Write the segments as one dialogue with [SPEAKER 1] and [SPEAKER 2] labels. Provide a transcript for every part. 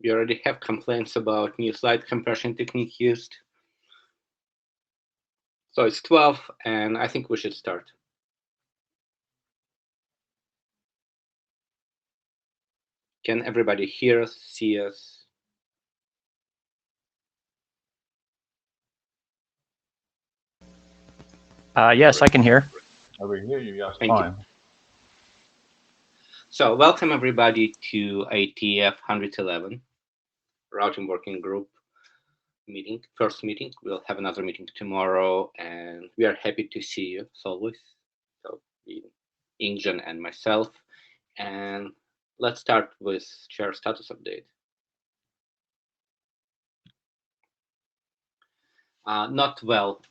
[SPEAKER 1] We already have complaints about new slide compression technique used. So it's 12, and I think we should start. Can everybody hear us, see us?
[SPEAKER 2] Yes, I can hear.
[SPEAKER 3] I will hear you, yes,
[SPEAKER 1] Thank
[SPEAKER 3] fine.
[SPEAKER 1] you. So welcome everybody to IETF111 Routing Working Group meeting, first meeting. We'll have another meeting tomorrow, and we are happy to see you as always. So Ingjan and myself, and let's start with share status update. Not well.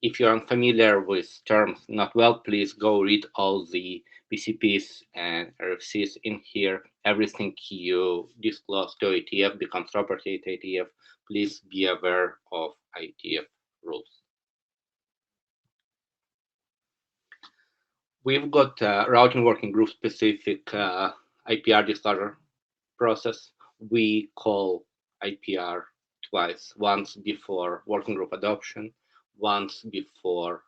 [SPEAKER 1] If you're unfamiliar with terms not well, please go read all the BCPs and RFCs in here. Everything you disclose to IETF becomes property at IETF. Please be aware of IETF rules. We've got a routing working group specific IPR disclosure process. We call IPR twice, once before working group adoption, once before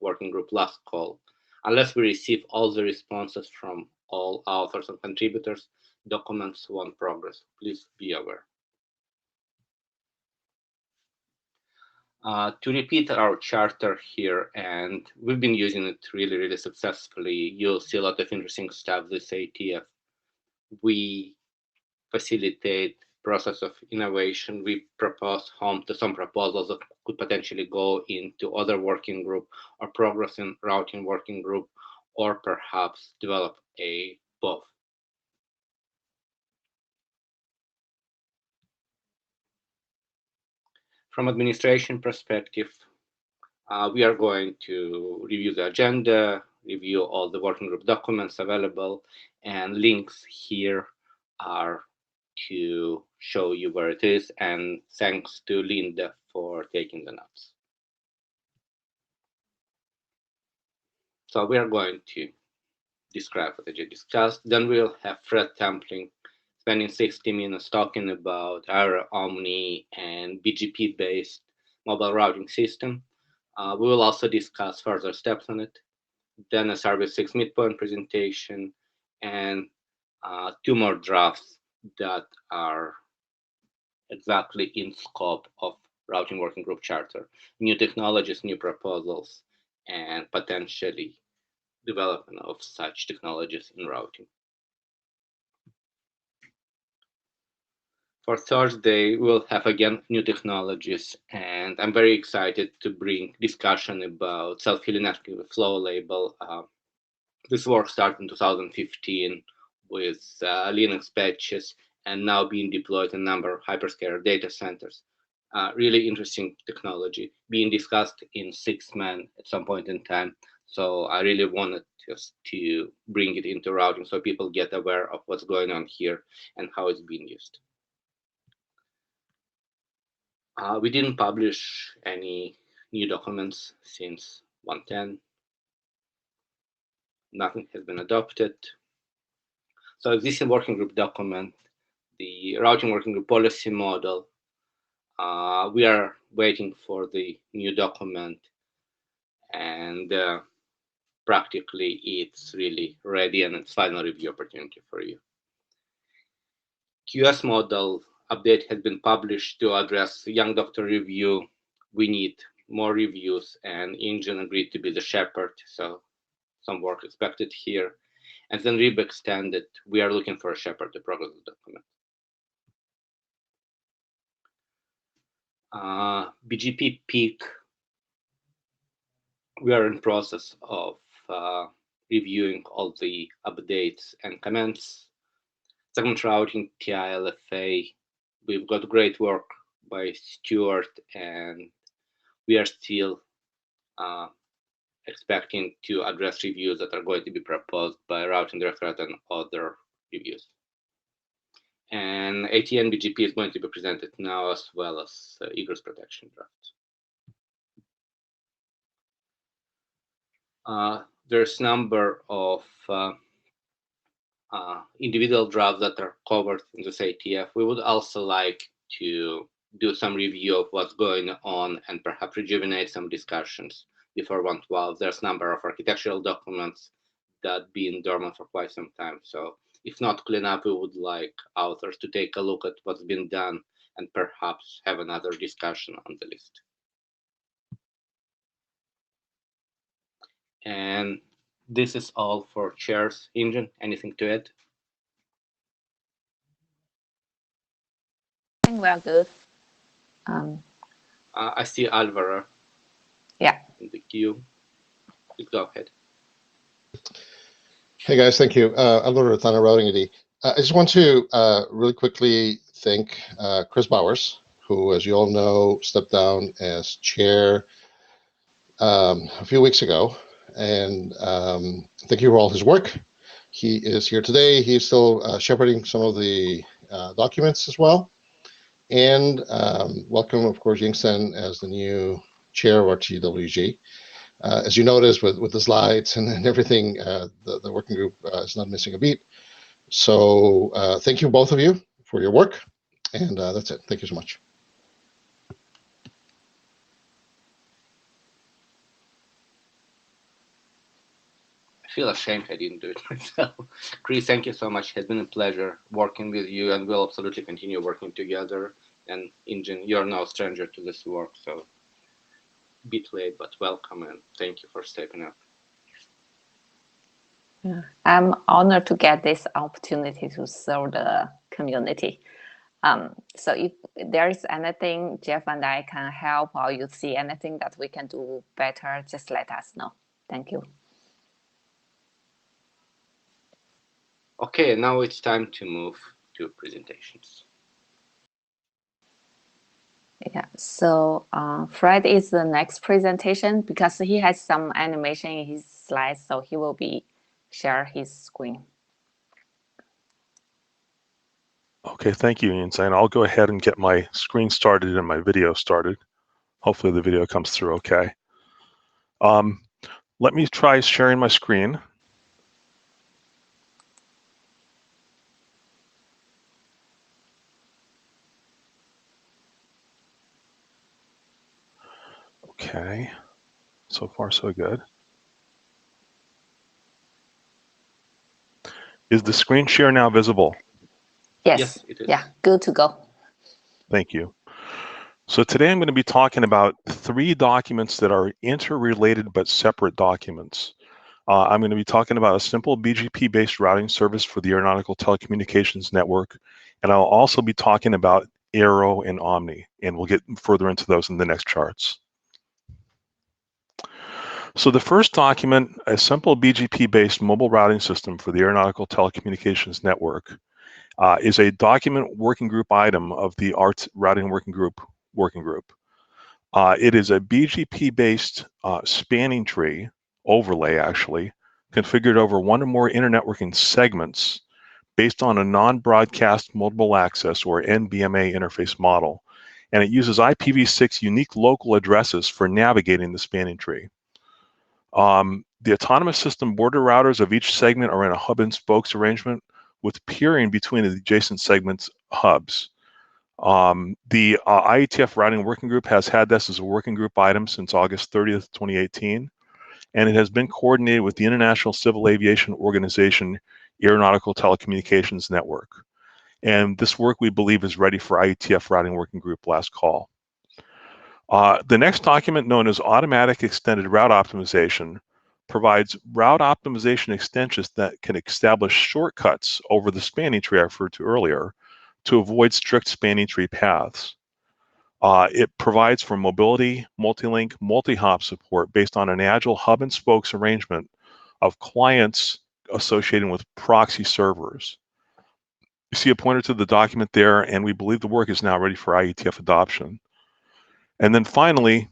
[SPEAKER 1] working group last call. Unless we receive all the responses from all authors and contributors, documents won't progress. Please be aware. To repeat our charter here, and we've been using it really successfully. You'll see a lot of interesting stuff with IETF. We facilitate process of innovation. We propose home to some proposals that could potentially go into other working group or progress in routing working group, or perhaps develop a both. From administration perspective, we are going to review the agenda, review all the working group documents available, and links here are to show you where it is, and thanks to Linda for taking the notes. So we are going to describe what I just discussed. Then we'll have Fred Templing spending 60 minutes talking about our OMNI and BGP-based mobile routing system. We will also discuss further steps on it. Then a IPv6 Midpoint presentation, and 2 more drafts that are exactly in scope of routing working group charter, new technologies, new proposals, and potentially development of such technologies in routing. For Thursday, we'll have again new technologies, and I'm very excited to bring discussion about self-healing network flow label. This work started in 2015 with Linux patches, and now being deployed in a number of hyperscaler data centers. Really interesting technology being discussed in 6man at some point in time. So I really wanted just to bring it into routing so people get aware of what's going on here and how it's being used. We didn't publish any new documents since 110. Nothing has been adopted. So existing working group document, the routing working group policy model, we are waiting for the new document, and practically it's really ready and it's final review opportunity for you. QS model update has been published to address young doctor review. We need more reviews, and Ingjan agreed to be the shepherd, so some work expected here. And then RIB extended. We are looking for a shepherd to progress the document. BGP peak, we are in process of reviewing all the updates and comments. Segment routing, TILFA, we've got great work by Stuart, and we are still expecting to address reviews that are going to be proposed by Routing Directorate and other reviews. And ATN-BGP is going to be presented now, as well as egress protection draft. There's a number of individual drafts that are covered in this IETF. We would also like to do some review of what's going on and perhaps rejuvenate some discussions before 112. There's a number of architectural documents that been dormant for quite some time. So if not clean up, we would like authors to take a look at what's been done and perhaps have another discussion on the list. And this is all for chairs. Ingen, anything to add?
[SPEAKER 3] I think we are good.
[SPEAKER 1] I see Alvaro.
[SPEAKER 3] Yeah.
[SPEAKER 1] In the queue. Please go ahead.
[SPEAKER 4] Hey guys, thank you. Alvaro Rotana, Routing AD. I just want to really quickly thank Chris Bowers, who, as you all know, stepped down as chair a few weeks ago. And thank you for all his work. He is here today. He's still shepherding some of the documents as well. And welcome, of course, Yingsen as the new chair of RTGWG. As you notice with the slides and everything, the working group is not missing a beat. So thank you, both of you, for your work. And that's it. Thank you so much.
[SPEAKER 1] I feel ashamed I didn't do it myself. Chris, thank you so much. It has been a pleasure working with you, and we'll absolutely continue working together. And Ingen, you're no stranger to this work, so a bit late, but welcome, and thank you for stepping up.
[SPEAKER 3] Yeah. I'm honored to get this opportunity to serve the community. So if there is anything Jeff and I can help, or you see anything that we can do better, just let us know. Thank you.
[SPEAKER 1] Okay, now it's time to move to presentations.
[SPEAKER 3] Yeah, so Fred is the next presentation because he has some animation in his slides, so he will be share his screen.
[SPEAKER 5] Okay, thank you, Yingsen. I'll go ahead and get my screen started and my video started. Hopefully the video comes through okay. Let me try sharing my screen. Okay, so far so good. Is the screen share now visible?
[SPEAKER 3] Yes,
[SPEAKER 1] it is.
[SPEAKER 3] Yeah, good to go.
[SPEAKER 5] Thank you. So today I'm going to be talking about 3 documents that are interrelated but separate documents. I'm going to be talking about a simple BGP-based routing service for the Aeronautical Telecommunications Network, and I'll also be talking about AERO and OMNI, and we'll get further into those in the next charts. So the first document, a simple BGP-based mobile routing system for the Aeronautical Telecommunications Network, is a document working group item of the ART Routing Working Group. It is a BGP-based spanning tree overlay, actually, configured over one or more internetworking segments based on a non-broadcast multiple access or NBMA interface model, and it uses IPv6 unique local addresses for navigating the spanning tree. The autonomous system border routers of each segment are in a hub and spokes arrangement with peering between the adjacent segments hubs. The IETF Routing Working Group has had this as a working group item since August 30th, 2018, and it has been coordinated with the International Civil Aviation Organization Aeronautical Telecommunications Network. And this work, we believe, is ready for IETF Routing Working Group last call. The next document, known as Automatic Extended Route Optimization, provides route optimization extensions that can establish shortcuts over the spanning tree I referred to earlier to avoid strict spanning tree paths. It provides for mobility, multi-link, multi-hop support based on an agile hub and spokes arrangement of clients associated with proxy servers. You see a pointer to the document there, and we believe the work is now ready for IETF adoption. And then finally,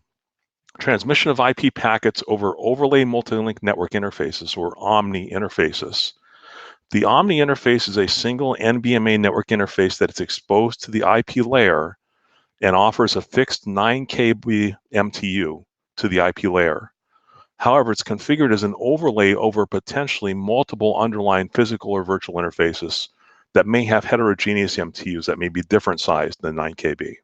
[SPEAKER 5] transmission of IP packets over overlay multi-link network interfaces, or OMNI interfaces. The OMNI interface is a single NBMA network interface that is exposed to the IP layer and offers a fixed 9 KB MTU to the IP layer. However, it's configured as an overlay over potentially multiple underlying physical or virtual interfaces that may have heterogeneous MTUs that may be different sized than 9 KB.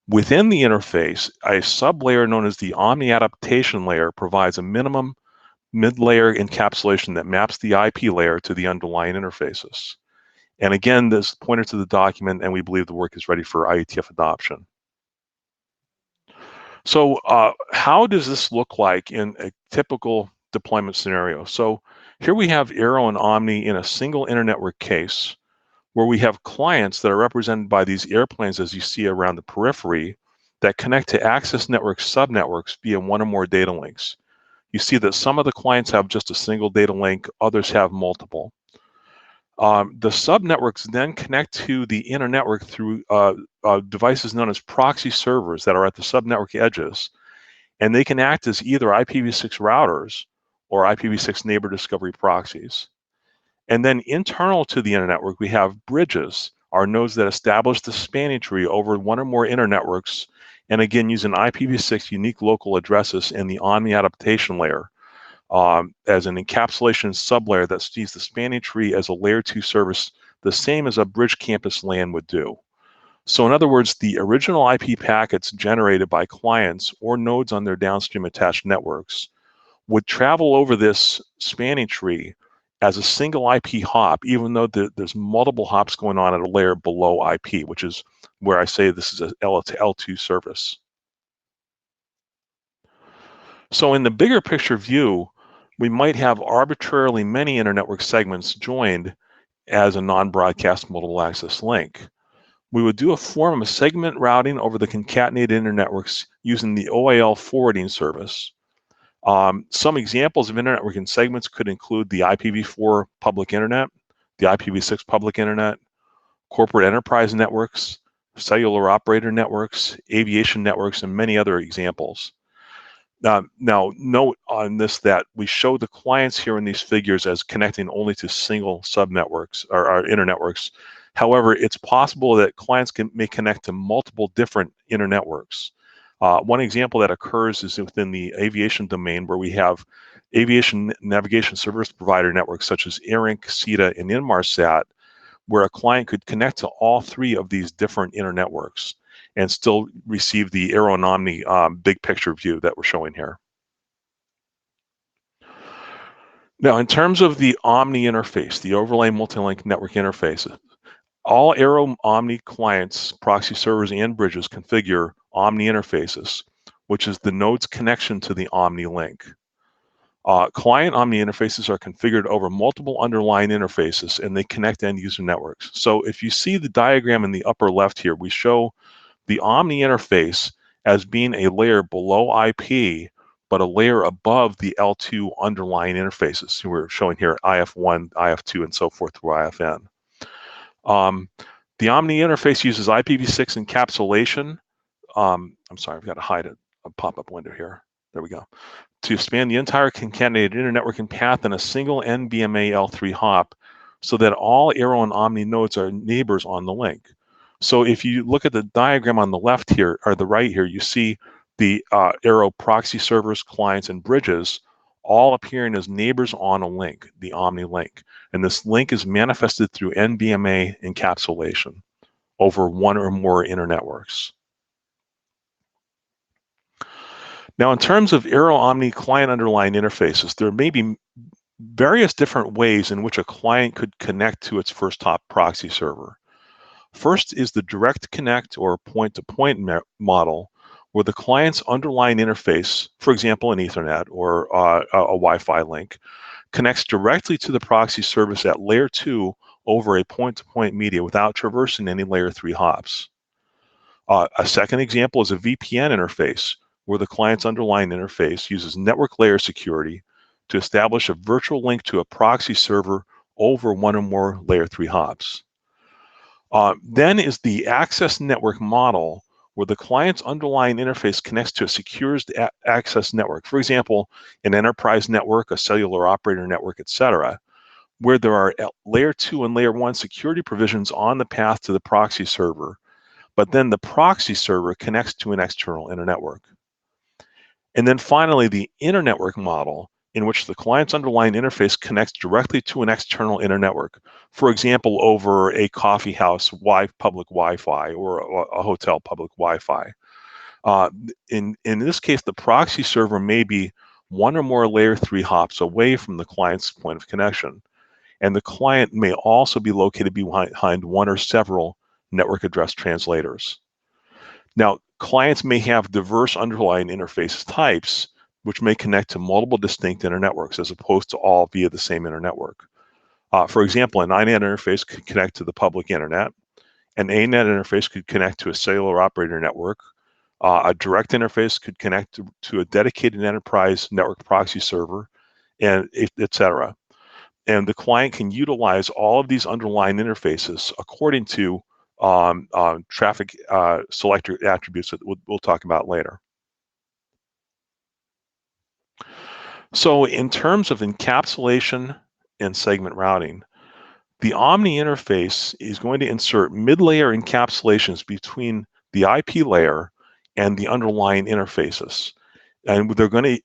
[SPEAKER 5] Within the interface, a sublayer known as the OMNI adaptation layer provides a minimum mid-layer encapsulation that maps the IP layer to the underlying interfaces. And again, this pointer to the document, and we believe the work is ready for IETF adoption. So how does this look like in a typical deployment scenario? So here we have AERO and OMNI in a single internetwork case where we have clients that are represented by these airplanes, as you see around the periphery, that connect to access network subnetworks via one or more data links. You see that some of the clients have just a single data link, others have multiple. The subnetworks then connect to the inner network through devices known as proxy servers that are at the subnetwork edges, and they can act as either IPv6 routers or IPv6 neighbor discovery proxies. And then internal to the inner network, we have bridges, our nodes that establish the spanning tree over one or more inner networks, and again use an IPv6 unique local addresses in the OMNI adaptation layer as an encapsulation sublayer that sees the spanning tree as a layer 2 service, the same as a bridge campus LAN would do. So in other words, the original IP packets generated by clients or nodes on their downstream attached networks would travel over this spanning tree as a single IP hop, even though there's multiple hops going on at a layer below IP, which is where I say this is a L2 service. So in the bigger picture view, we might have arbitrarily many internetwork segments joined as a non-broadcast multiple access link. We would do a form of segment routing over the concatenated internetworks using the OAL forwarding service. Some examples of internetworking segments could include the IPv4 public internet, the IPv6 public internet, corporate enterprise networks, cellular operator networks, aviation networks, and many other examples. Now, note on this that we show the clients here in these figures as connecting only to single subnetworks or internetworks. However, it's possible that clients may connect to multiple different internetworks. One example that occurs is within the aviation domain, where we have aviation navigation service provider networks such as ARINC, CETA, and Inmarsat, where a client could connect to all three of these different internetworks and still receive the AERO and OMNI big picture view that we're showing here. Now, in terms of the OMNI interface, the overlay multilink network interface, all AERO OMNI clients, proxy servers, and bridges configure OMNI interfaces, which is the node's connection to the OMNI link. Client OMNI interfaces are configured over multiple underlying interfaces, and they connect end user networks. So if you see the diagram in the upper left here, we show the OMNI interface as being a layer below IP, but a layer above the L2 underlying interfaces. So we're showing here IF1, IF2, and so forth through IFN. The OMNI interface uses IPv6 encapsulation. I'm sorry, I've got to hide a pop-up window here. There we go. To span the entire concatenated internetworking path in a single NBMA L3 hop, so that all AERO and OMNI nodes are neighbors on the link. So if you look at the diagram on the left here, or the right here, you see the AERO proxy servers, clients, and bridges all appearing as neighbors on a link, the OMNI link. And this link is manifested through NBMA encapsulation over one or more internetworks. Now, in terms of AERO OMNI client underlying interfaces, there may be various different ways in which a client could connect to its first hop proxy server. First is the direct connect or point-to-point model, where the client's underlying interface, for example, an Ethernet or a Wi-Fi link, connects directly to the proxy service at layer 2 over a point-to-point media without traversing any layer 3 hops. A second example is a VPN interface, where the client's underlying interface uses network layer security to establish a virtual link to a proxy server over one or more layer 3 hops. Then is the access network model, where the client's underlying interface connects to a secure access network, for example, an enterprise network, a cellular operator network, etc., where there are layer 2 and layer 1 security provisions on the path to the proxy server, but then the proxy server connects to an external internetwork. And then finally, the internetwork model, in which the client's underlying interface connects directly to an external internetwork, for example, over a coffee house public Wi-Fi or a hotel public Wi-Fi. In this case, the proxy server may be one or more layer 3 hops away from the client's point of connection, and the client may also be located behind one or several network address translators. Now, clients may have diverse underlying interface types, which may connect to multiple distinct internetworks as opposed to all via the same internetwork. For example, an INET interface could connect to the public internet. An ANET interface could connect to a cellular operator network. A direct interface could connect to a dedicated enterprise network proxy server, and etc. And the client can utilize all of these underlying interfaces according to traffic selector attributes that we'll talk about later. So in terms of encapsulation and segment routing, the OMNI interface is going to insert mid-layer encapsulations between the IP layer and the underlying interfaces. And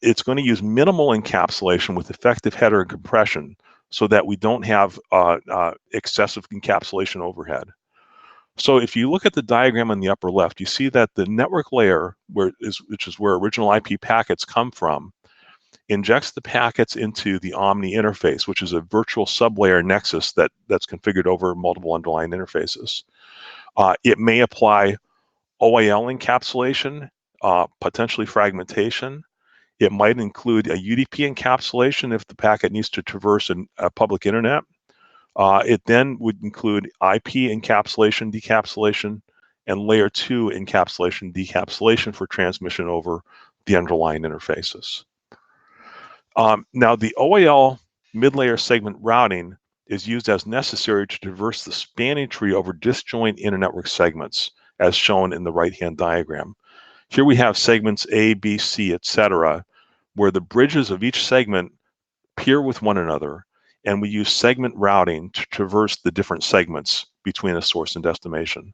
[SPEAKER 5] it's going to use minimal encapsulation with effective header and compression so that we don't have excessive encapsulation overhead. So if you look at the diagram on the upper left, you see that the network layer, which is where original IP packets come from, injects the packets into the OMNI interface, which is a virtual sublayer nexus that's configured over multiple underlying interfaces. It may apply OAL encapsulation, potentially fragmentation. It might include a UDP encapsulation if the packet needs to traverse a public internet. It then would include IP encapsulation, decapsulation, and layer 2 encapsulation, decapsulation for transmission over the underlying interfaces. Now, the OAL mid-layer segment routing is used as necessary to traverse the spanning tree over disjoint internetwork segments, as shown in the right-hand diagram. Here we have segments A, B, C, etc., where the bridges of each segment peer with one another, and we use segment routing to traverse the different segments between a source and destination.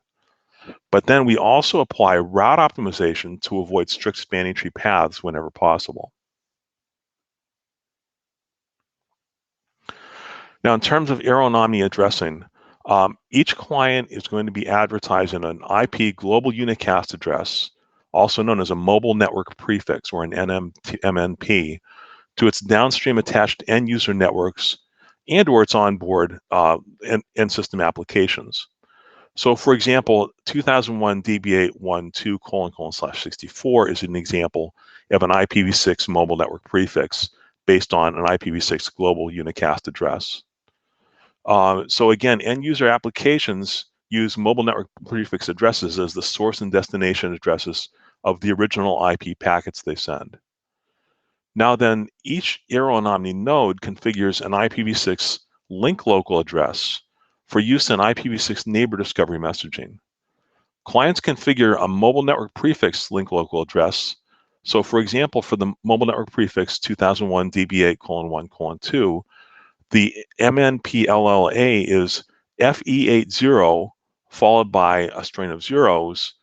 [SPEAKER 5] But then we also apply route optimization to avoid strict spanning tree paths whenever possible. Now, in terms of AERO and OMNI addressing, each client is going to be advertising an IP global unicast address, also known as a mobile network prefix or an MNP, to its downstream attached end user networks and or its onboard end system applications. So for example, 2001 DB812:/64 is an example of an IPv6 mobile network prefix based on an IPv6 global unicast address. So again, end user applications use mobile network prefix addresses as the source and destination addresses of the original IP packets they send. Now then, each AERO and OMNI node configures an IPv6 link local address for use in IPv6 neighbor discovery messaging. Clients configure a mobile network prefix link local address. So for example, for the mobile network prefix 2001 DB8:1:2, the MNPLLA is FE80 followed by a string of zeros,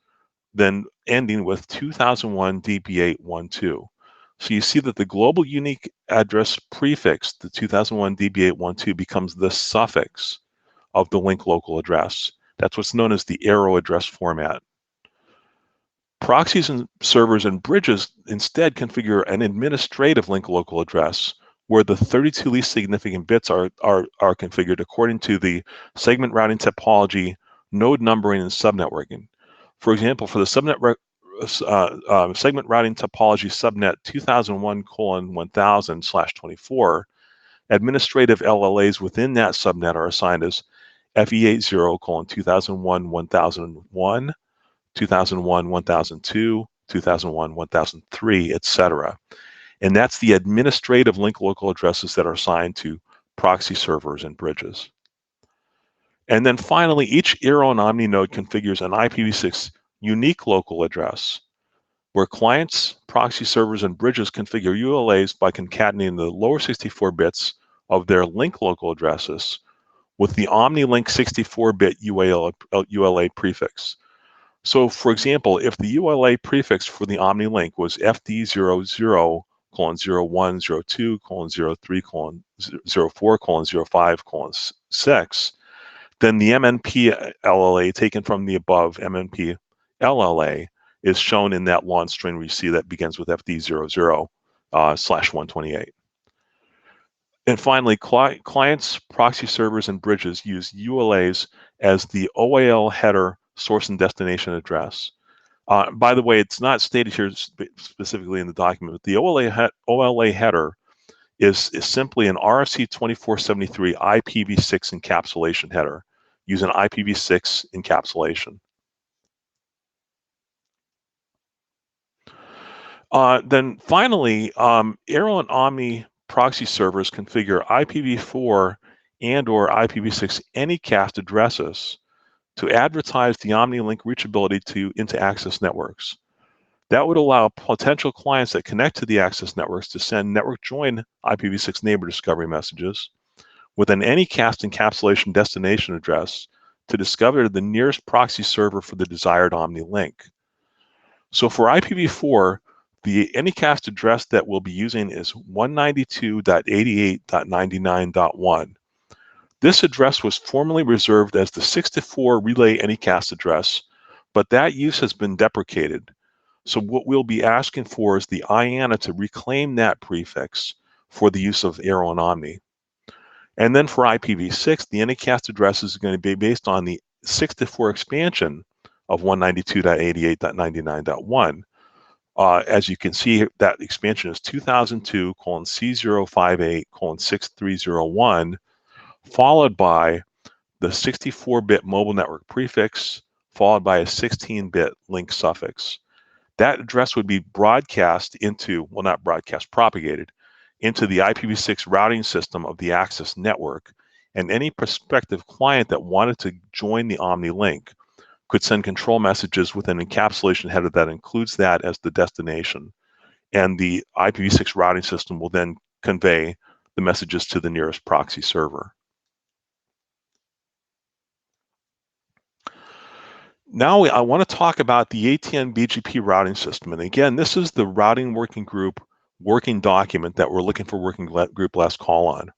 [SPEAKER 5] then ending with 2001 DB812. So you see that the global unique address prefix, the 2001 DB812, becomes the suffix of the link local address. That's what's known as the AERO address format. Proxies and servers and bridges instead configure an administrative link local address where the 32 least significant bits are configured according to the segment routing topology, node numbering, and subnetworking. For example, for the segment routing topology subnet 2001:1000/24, administrative LLAs within that subnet are assigned as FE80:2001:1001, 2001:1002, 2001:1003, etc. And that's the administrative link local addresses that are assigned to proxy servers and bridges. And then finally, each AERO and OMNI node configures an IPv6 unique local address, where clients, proxy servers, and bridges configure ULAs by concatenating the lower 64 bits of their link local addresses with the OMNI link 64-bit ULA prefix. So for example, if the ULA prefix for the OMNI link was FD00:0102:03:04:05:6, then the MNP LLA taken from the above MNP LLA is shown in that launch string we see that begins with FD00/128. And finally, clients, proxy servers, and bridges use ULAs as the OAL header source and destination address. By the way, it's not stated here specifically in the document, but the OLA header is simply an RFC 2473 IPv6 encapsulation header using IPv6 encapsulation. Then finally, AERO and OMNI proxy servers configure IPv4 and/or IPv6 anycast addresses to advertise the OMNI link reachability into access networks. That would allow potential clients that connect to the access networks to send network join IPv6 neighbor discovery messages with an anycast encapsulation destination address to discover the nearest proxy server for the desired OMNI link. So for IPv4, the anycast address that we'll be using is 192.88.99.1. This address was formerly reserved as the 64 relay anycast address, but that use has been deprecated. So what we'll be asking for is the IANA to reclaim that prefix for the use of AERO and OMNI. And then for IPv6, the anycast address is going to be based on the 64 expansion of 192.88.99.1. As you can see, that expansion is 2002:C058:6301, followed by the 64-bit mobile network prefix, followed by a 16-bit link suffix. That address would be broadcast into, well, not broadcast, propagated into the IPv6 routing system of the access network, and any prospective client that wanted to join the OMNI link could send control messages with an encapsulation header that includes that as the destination. And the IPv6 routing system will then convey the messages to the nearest proxy server. Now I want to talk about the ATN-BGP routing system. And again, this is the routing working group working document that we're looking for working group last call on.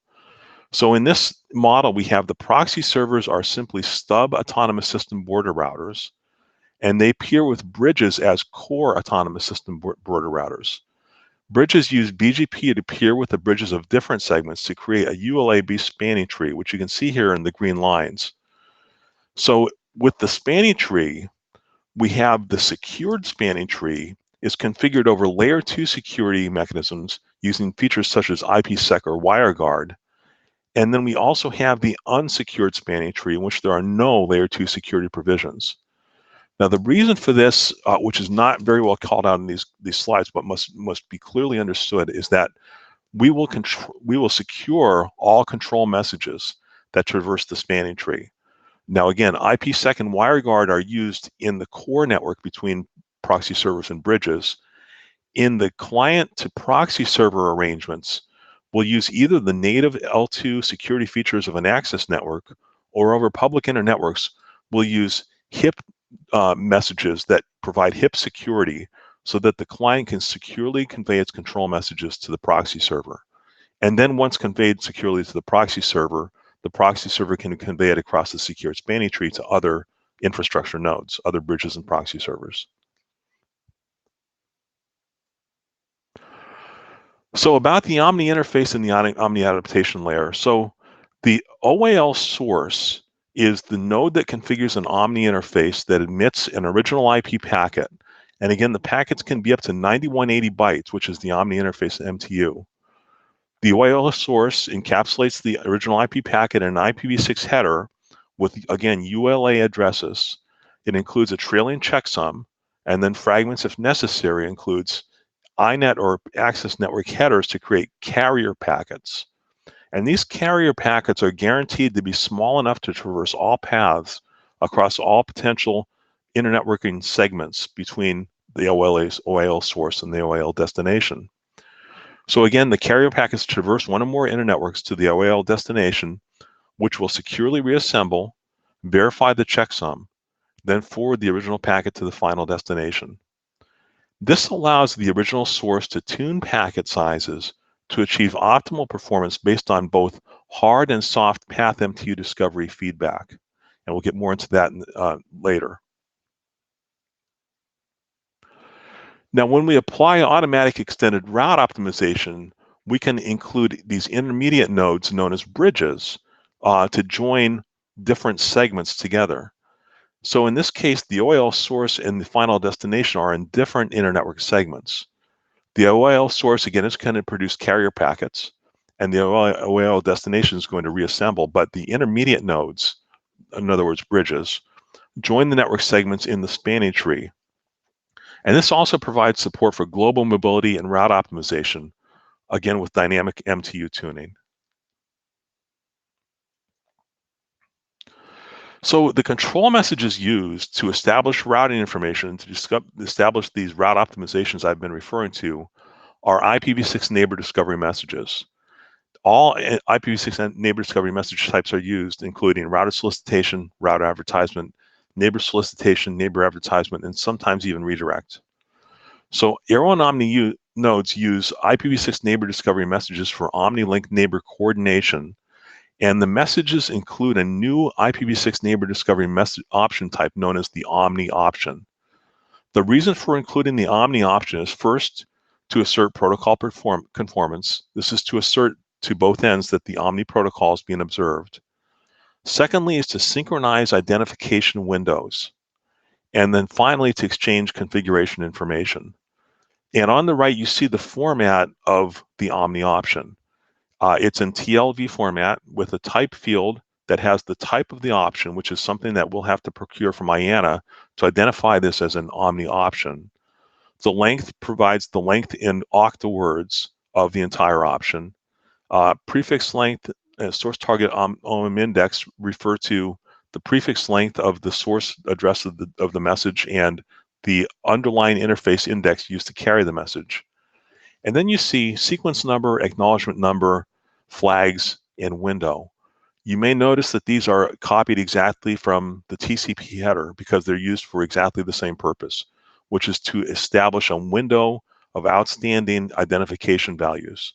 [SPEAKER 5] So in this model, we have the proxy servers are simply stub autonomous system border routers, and they peer with bridges as core autonomous system border routers. Bridges use BGP to peer with the bridges of different segments to create a ULA-based spanning tree, which you can see here in the green lines. So with the spanning tree, we have the secured spanning tree is configured over layer 2 security mechanisms using features such as IPsec or WireGuard. And then we also have the unsecured spanning tree in which there are no layer 2 security provisions. Now, the reason for this, which is not very well called out in these slides, but must be clearly understood, is that we will secure all control messages that traverse the spanning tree. Now, again, IPsec and WireGuard are used in the core network between proxy servers and bridges. In the client to proxy server arrangements, we'll use either the native L2 security features of an access network, or over public internetworks, we'll use HIP messages that provide HIP security so that the client can securely convey its control messages to the proxy server. And then once conveyed securely to the proxy server can convey it across the secured spanning tree to other infrastructure nodes, other bridges and proxy servers. So about the OMNI interface and the OMNI adaptation layer. So the OAL source is the node that configures an OMNI interface that admits an original IP packet. And again, the packets can be up to 9180 bytes, which is the OMNI interface MTU. The OAL source encapsulates the original IP packet in an IPv6 header with, again, ULA addresses. It includes a trailing checksum, and then fragments, if necessary, includes INET or access network headers to create carrier packets. And these carrier packets are guaranteed to be small enough to traverse all paths across all potential internetworking segments between the OAL source and the OAL destination. So again, the carrier packets traverse one or more internetworks to the OAL destination, which will securely reassemble, verify the checksum, then forward the original packet to the final destination. This allows the original source to tune packet sizes to achieve optimal performance based on both hard and soft path MTU discovery feedback. And we'll get more into that later. Now, when we apply automatic extended route optimization, we can include these intermediate nodes known as bridges to join different segments together. So in this case, the OIL source and the final destination are in different internetwork segments. The OIL source, again, is going to produce carrier packets, and the OIL destination is going to reassemble, but the intermediate nodes, in other words, bridges, join the network segments in the spanning tree. And this also provides support for global mobility and route optimization, again, with dynamic MTU tuning. So the control messages used to establish routing information, to establish these route optimizations I've been referring to, are IPv6 neighbor discovery messages. All IPv6 neighbor discovery message types are used, including router solicitation, router advertisement, neighbor solicitation, neighbor advertisement, and sometimes even redirect. So AERO and OMNI nodes use IPv6 neighbor discovery messages for OMNI-Link neighbor coordination, and the messages include a new IPv6 neighbor discovery message option type known as the OMNI option. The reason for including the OMNI option is first to assert protocol conformance. This is to assert to both ends that the OMNI protocol is being observed. Secondly is to synchronize identification windows. And then finally to exchange configuration information. And on the right, you see the format of the OMNI option. It's in TLV format with a type field that has the type of the option, which is something that we'll have to procure from IANA to identify this as an OMNI option. The length provides the length in octa words of the entire option. Prefix length, source target OM index refer to the prefix length of the source address of the message and the underlying interface index used to carry the message. And then you see sequence number, acknowledgement number, flags, and window. You may notice that these are copied exactly from the TCP header because they're used for exactly the same purpose, which is to establish a window of outstanding identification values.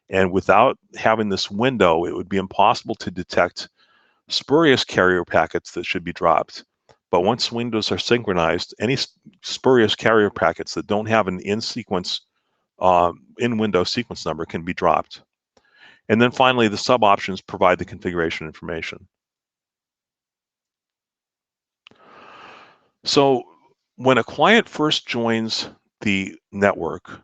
[SPEAKER 5] And without having this window, it would be impossible to detect spurious carrier packets that should be dropped. But once windows are synchronized, any spurious carrier packets that don't have an in-sequence in-window sequence number can be dropped. And then finally, the sub-options provide the configuration information. So when a client first joins the network,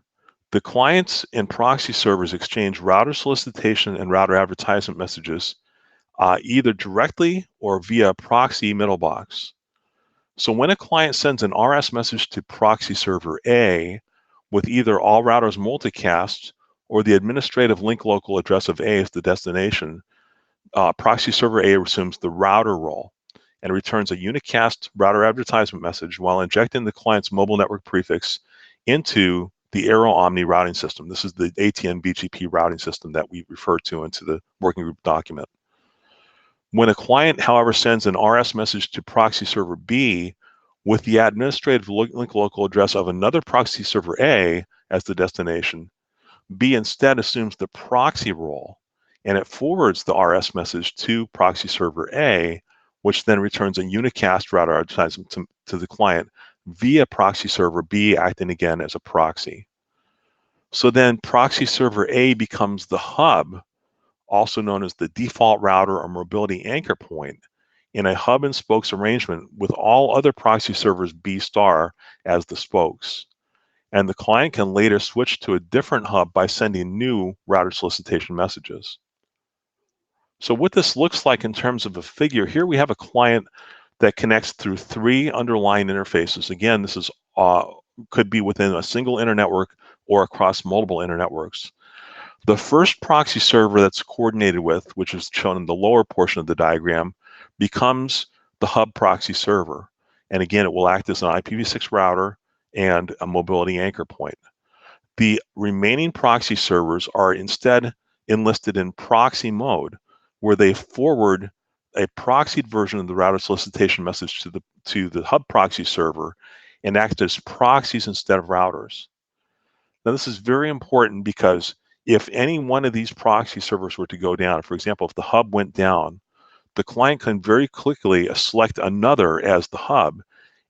[SPEAKER 5] the clients and proxy servers exchange router solicitation and router advertisement messages either directly or via proxy middle box. So when a client sends an RS message to proxy server A with either all routers multicast or the administrative link local address of A as the destination, proxy server A assumes the router role and returns a unicast router advertisement message while injecting the client's mobile network prefix into the AERO OMNI routing system. This is the ATN-BGP routing system that we refer to into the working group document. When a client, however, sends an RS message to proxy server B with the administrative link local address of another proxy server A as the destination, B instead assumes the proxy role and it forwards the RS message to proxy server A, which then returns a unicast router advertisement to the client via proxy server B acting again as a proxy. So then proxy server A becomes the hub, also known as the default router or mobility anchor point, in a hub and spokes arrangement with all other proxy servers B star as the spokes. And the client can later switch to a different hub by sending new router solicitation messages. So what this looks like in terms of a figure, here we have a client that connects through 3 underlying interfaces. Again, this is could be within a single internetwork or across multiple internetworks. The first proxy server that's coordinated with, which is shown in the lower portion of the diagram, becomes the hub proxy server. And again, it will act as an IPv6 router and a mobility anchor point. The remaining proxy servers are instead enlisted in proxy mode, where they forward a proxied version of the router solicitation message to the hub proxy server and act as proxies instead of routers. Now, this is very important because if any one of these proxy servers were to go down, for example, if the hub went down, the client can very quickly select another as the hub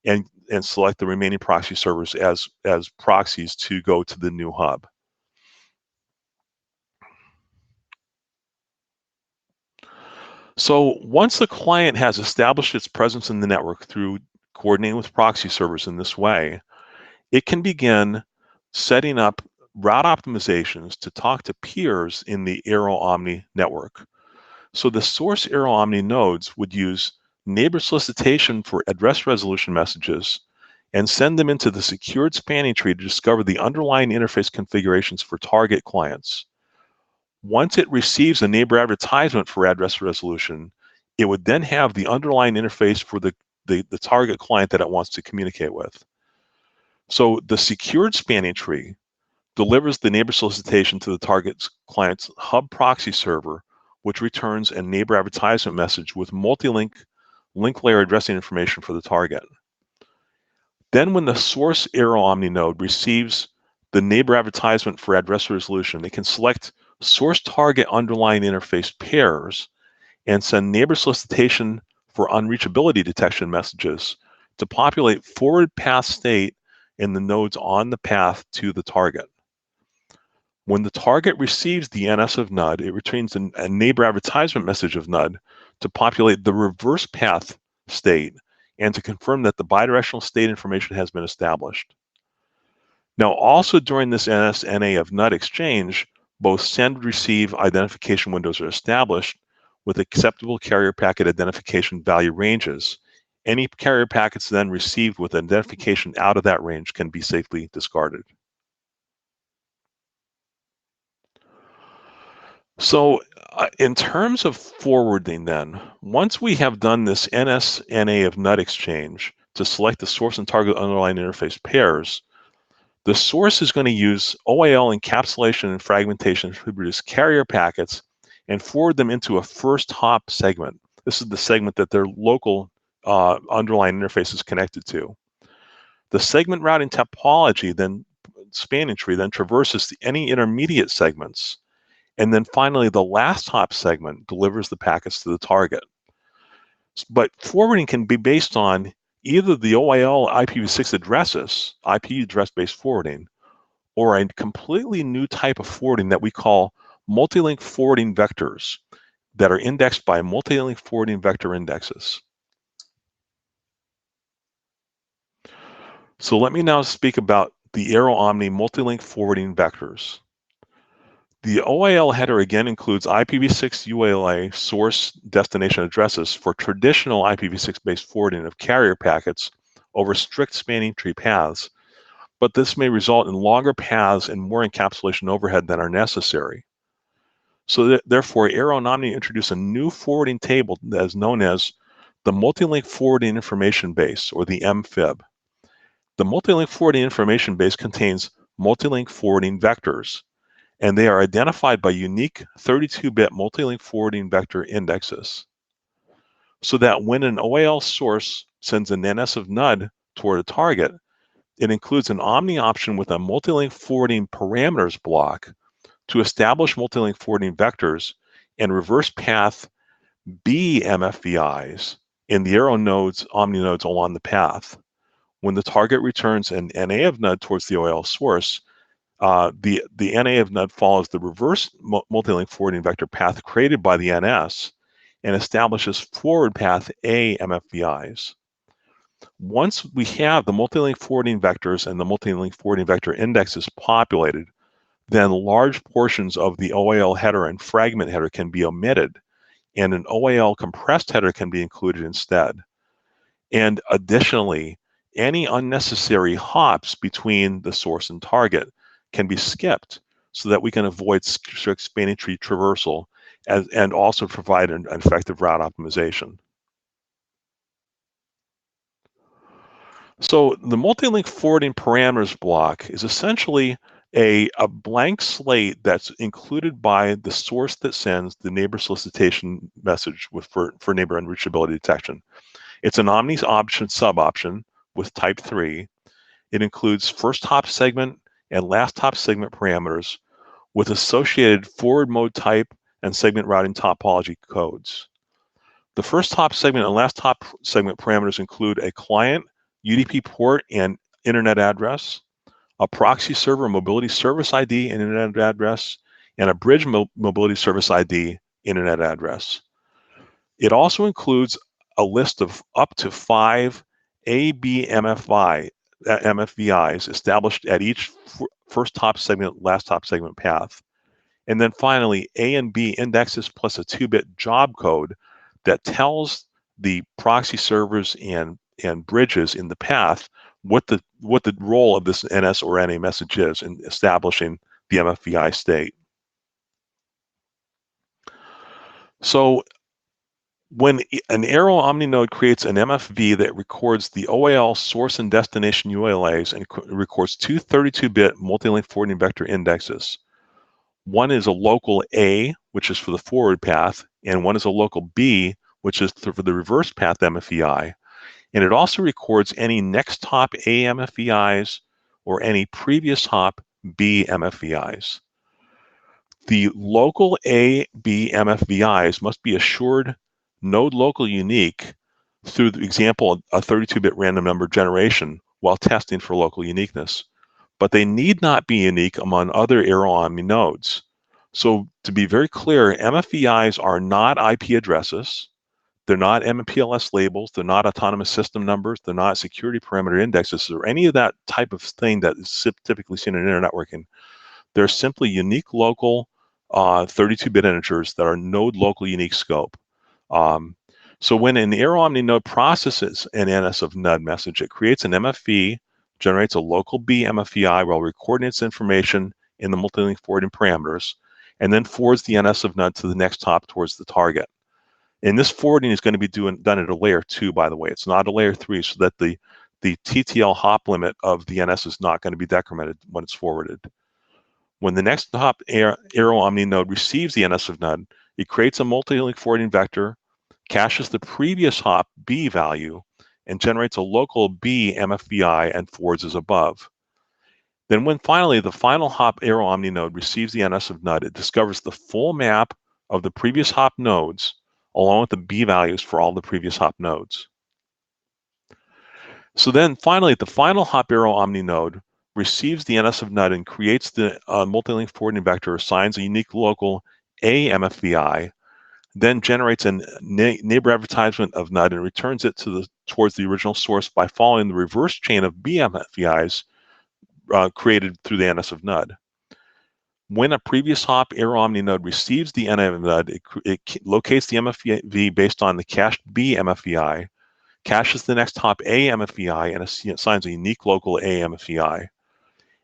[SPEAKER 5] and select the remaining proxy servers as proxies to go to the new hub. So once the client has established its presence in the network through coordinating with proxy servers in this way, it can begin setting up route optimizations to talk to peers in the AERO OMNI network. So the source AERO OMNI nodes would use neighbor solicitation for address resolution messages and send them into the secured spanning tree to discover the underlying interface configurations for target clients. Once it receives a neighbor advertisement for address resolution, it would then have the underlying interface for the target client that it wants to communicate with. So the secured spanning tree delivers the neighbor solicitation to the target client's hub proxy server, which returns a neighbor advertisement message with multi-link link layer addressing information for the target. Then when the source AERO OMNI node receives the neighbor advertisement for address resolution, it can select source target underlying interface pairs and send neighbor solicitation for unreachability detection messages to populate forward path state in the nodes on the path to the target. When the target receives the NS of NUD, it returns a neighbor advertisement message of NUD to populate the reverse path state and to confirm that the bidirectional state information has been established. Now, also during this NS-NA of NUD exchange, both send-receive identification windows are established with acceptable carrier packet identification value ranges. Any carrier packets then received with identification out of that range can be safely discarded. So in terms of forwarding then, once we have done this NS-NA of NUD exchange to select the source and target underlying interface pairs, the source is going to use OAL encapsulation and fragmentation to produce carrier packets and forward them into a first hop segment. This is the segment that their local underlying interface is connected to. The segment routing topology, then spanning tree, then traverses any intermediate segments. And then finally, the last hop segment delivers the packets to the target. But forwarding can be based on either the OAL IPv6 addresses, IP address-based forwarding, or a completely new type of forwarding that we call multilink forwarding vectors that are indexed by multilink forwarding vector indexes. So let me now speak about the AERO OMNI multilink forwarding vectors. The OAL header again includes IPv6 UALA source destination addresses for traditional IPv6 based forwarding of carrier packets over strict spanning tree paths, but this may result in longer paths and more encapsulation overhead than are necessary. So therefore, AERO and OMNI introduce a new forwarding table that is known as the Multilink Forwarding Information Base, or the MFV. The Multilink Forwarding Information Base contains multilink forwarding vectors, and they are identified by unique 32-bit multilink forwarding vector indexes. So that when an OAL source sends an NS of NUD toward a target, it includes an OMNI option with a multilink forwarding parameters block to establish multilink forwarding vectors and reverse path B MFVIs in the AERO nodes, OMNI nodes along the path. When the target returns an NA of NUD towards the OAL source, the NA of NUD follows the reverse multilink forwarding vector path created by the NS and establishes forward path A MFVIs. Once we have the multilink forwarding vectors and the multilink forwarding vector indexes populated, then large portions of the OAL header and fragment header can be omitted, and an OAL compressed header can be included instead. And additionally, any unnecessary hops between the source and target can be skipped so that we can avoid strict spanning tree traversal and also provide an effective route optimization. So the multilink forwarding parameters block is essentially a blank slate that's included by the source that sends the neighbor solicitation message for neighbor unreachability detection. It's an OMNI option sub-option with type 3. It includes first hop segment and last hop segment parameters with associated forward mode type and segment routing topology codes. The first hop segment and last hop segment parameters include a client, UDP port, and internet address, a proxy server mobility service ID and internet address, and a bridge mobility service ID internet address. It also includes a list of up to 5 MFVIs established at each first hop segment, last hop segment path. And then finally, A and B indexes plus a 2-bit job code that tells the proxy servers and bridges in the path what the role of this NS or NA message is in establishing the MFVI state. So when an AERO OMNI node creates an MFV that records the OAL source and destination ULAs and records two 32-bit multilink forwarding vector indexes. One is a local A, which is for the forward path, and one is a local B, which is for the reverse path MFVI. And it also records any next hop A MFVIs or any previous hop B MFVIs. The local A, B MFVIs must be assured node local unique through the example, a 32-bit random number generation while testing for local uniqueness. But they need not be unique among other AERO OMNI nodes. So to be very clear, MFVIs are not IP addresses. They're not MPLS labels. They're not autonomous system numbers. They're not security parameter indexes or any of that type of thing that is typically seen in internet networking. They're simply unique local 32-bit integers that are node local unique scope. So when an AERO OMNI node processes an NS of NUD message, it creates an MFV, generates a local B MFVI while recording its information in the multilink forwarding parameters, and then forwards the NS of NUD to the next hop towards the target. And this forwarding is going to be done at a layer 2, by the way. It's not a layer 3, so that the TTL hop limit of the NS is not going to be decremented when it's forwarded. When the next hop AERO OMNI node receives the NS of NUD, it creates a multilink forwarding vector, caches the previous hop B value, and generates a local B MFVI and forwards as above. Then when finally the final hop AERO OMNI node receives the NS of NUD, it discovers the full map of the previous hop nodes along with the B values for all the previous hop nodes. So then finally, the final hop AERO OMNI node receives the NS of NUD and creates the multilink forwarding vector, assigns a unique local A MFVI, then generates a neighbor advertisement of NUD and returns it towards the original source by following the reverse chain of B MFVIs created through the NS of NUD. When a previous hop AERO OMNI node receives the NS of NUD, it locates the MFV based on the cached B MFVI, caches the next hop A MFVI, and assigns a unique local A MFVI.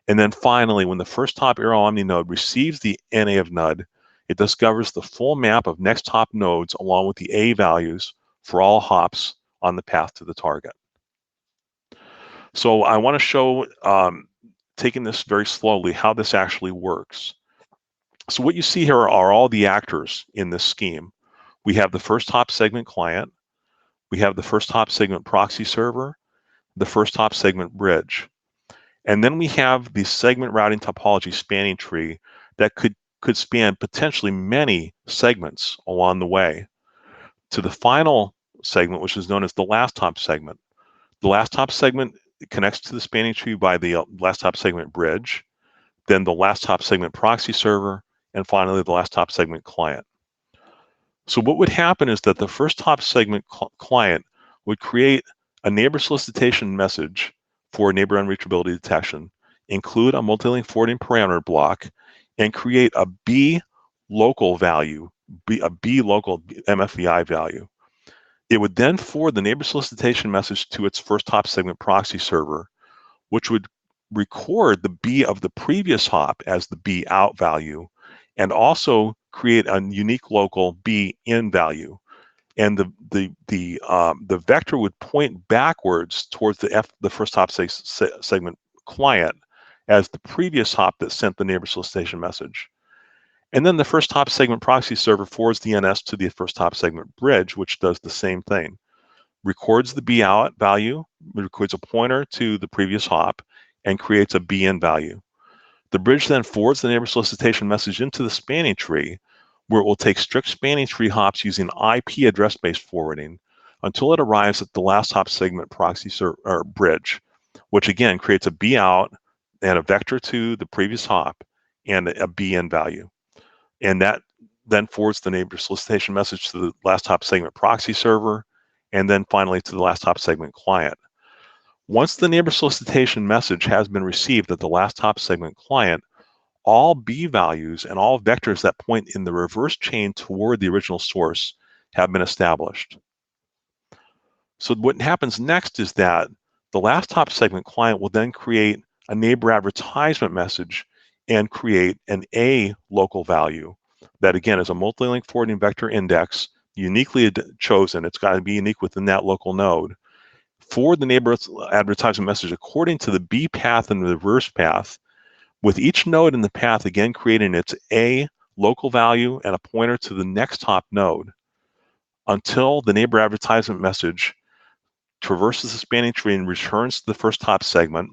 [SPEAKER 5] And then finally, when the first hop AERO OMNI node receives the NA of NUD, it discovers the full map of next hop nodes along with the A values for all hops on the path to the target. So I want to show, taking this very slowly, how this actually works. So what you see here are all the actors in this scheme. We have the first hop segment client, we have the first hop segment proxy server, the first hop segment bridge. And then we have the segment routing topology spanning tree that could span potentially many segments along the way to the final segment, which is known as the last hop segment. The last hop segment connects to the spanning tree by the last hop segment bridge, then the last hop segment proxy server, and finally the last hop segment client. So what would happen is that the first hop segment client would create a neighbor solicitation message for neighbor unreachability detection, include a multilink forwarding parameter block, and create a B local value, a B local MFVI value. It would then forward the neighbor solicitation message to its first hop segment proxy server, which would record the B of the previous hop as the B out value, and also create a unique local B in value. And the vector would point backwards towards the first hop segment client as the previous hop that sent the neighbor solicitation message. And then the first hop segment proxy server forwards the NS to the first hop segment bridge, which does the same thing. Records the BOUT value, records a pointer to the previous hop, and creates a BN value. The bridge then forwards the neighbor solicitation message into the spanning tree, where it will take strict spanning tree hops using IP address-based forwarding until it arrives at the last hop segment proxy bridge, which again creates a BOUT and a vector to the previous hop and a BN value. And that then forwards the neighbor solicitation message to the last hop segment proxy server, and then finally to the last hop segment client. Once the neighbor solicitation message has been received at the last hop segment client, all B values and all vectors that point in the reverse chain toward the original source have been established. So what happens next is that the last hop segment client will then create a neighbor advertisement message and create an A local value that again is a multi-link forwarding vector index, uniquely chosen. It's got to be unique within that local node. Forward the neighbor advertisement message according to the B path and the reverse path, with each node in the path again creating its A local value and a pointer to the next hop node until the neighbor advertisement message traverses the spanning tree and returns to the first hop segment,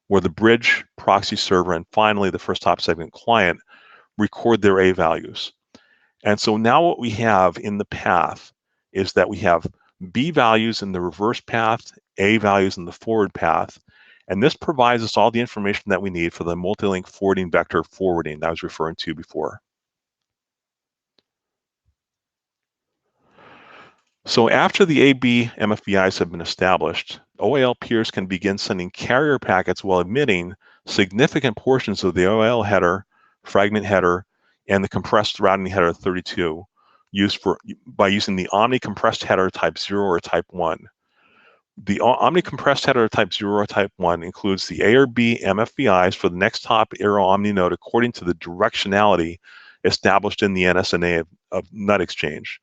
[SPEAKER 5] where the bridge, proxy server, and finally the first hop segment client record their A values. And so now what we have in the path is that we have B values in the reverse path, A values in the forward path, and this provides us all the information that we need for the multi-link forwarding vector forwarding that I was referring to before. So after the AB MFVIs have been established, OAL peers can begin sending carrier packets while omitting significant portions of the OAL header, fragment header, and the compressed routing header 32 by using the OMNI compressed header type 0 or type 1. The OMNI compressed header type 0 or type 1 includes the A or B MFVIs for the next hop AERO OMNI node according to the directionality established in the NSNA of NUT exchange.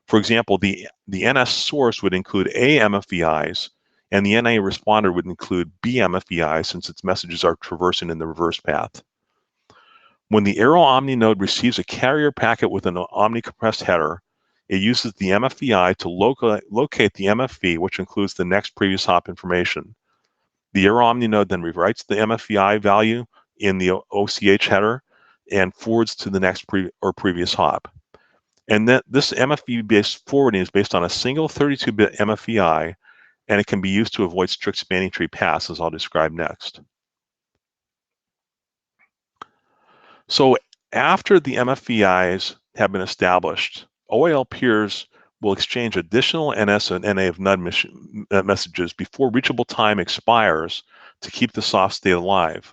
[SPEAKER 5] For example, the NS source would include A MFVIs, and the NA responder would include B MFVIs since its messages are traversing in the reverse path. When the AERO OMNI node receives a carrier packet with an OMNI compressed header, it uses the MFVI to locate the MFV, which includes the next previous hop information. The AERO OMNI node then rewrites the MFVI value in the OCH header and forwards to the next previous hop. And then this MFV-based forwarding is based on a single 32-bit MFVI, and it can be used to avoid strict spanning tree paths, as I'll describe next. So after the MFVIs have been established, OAL peers will exchange additional NS and NA of NUD messages before reachable time expires to keep the soft state alive.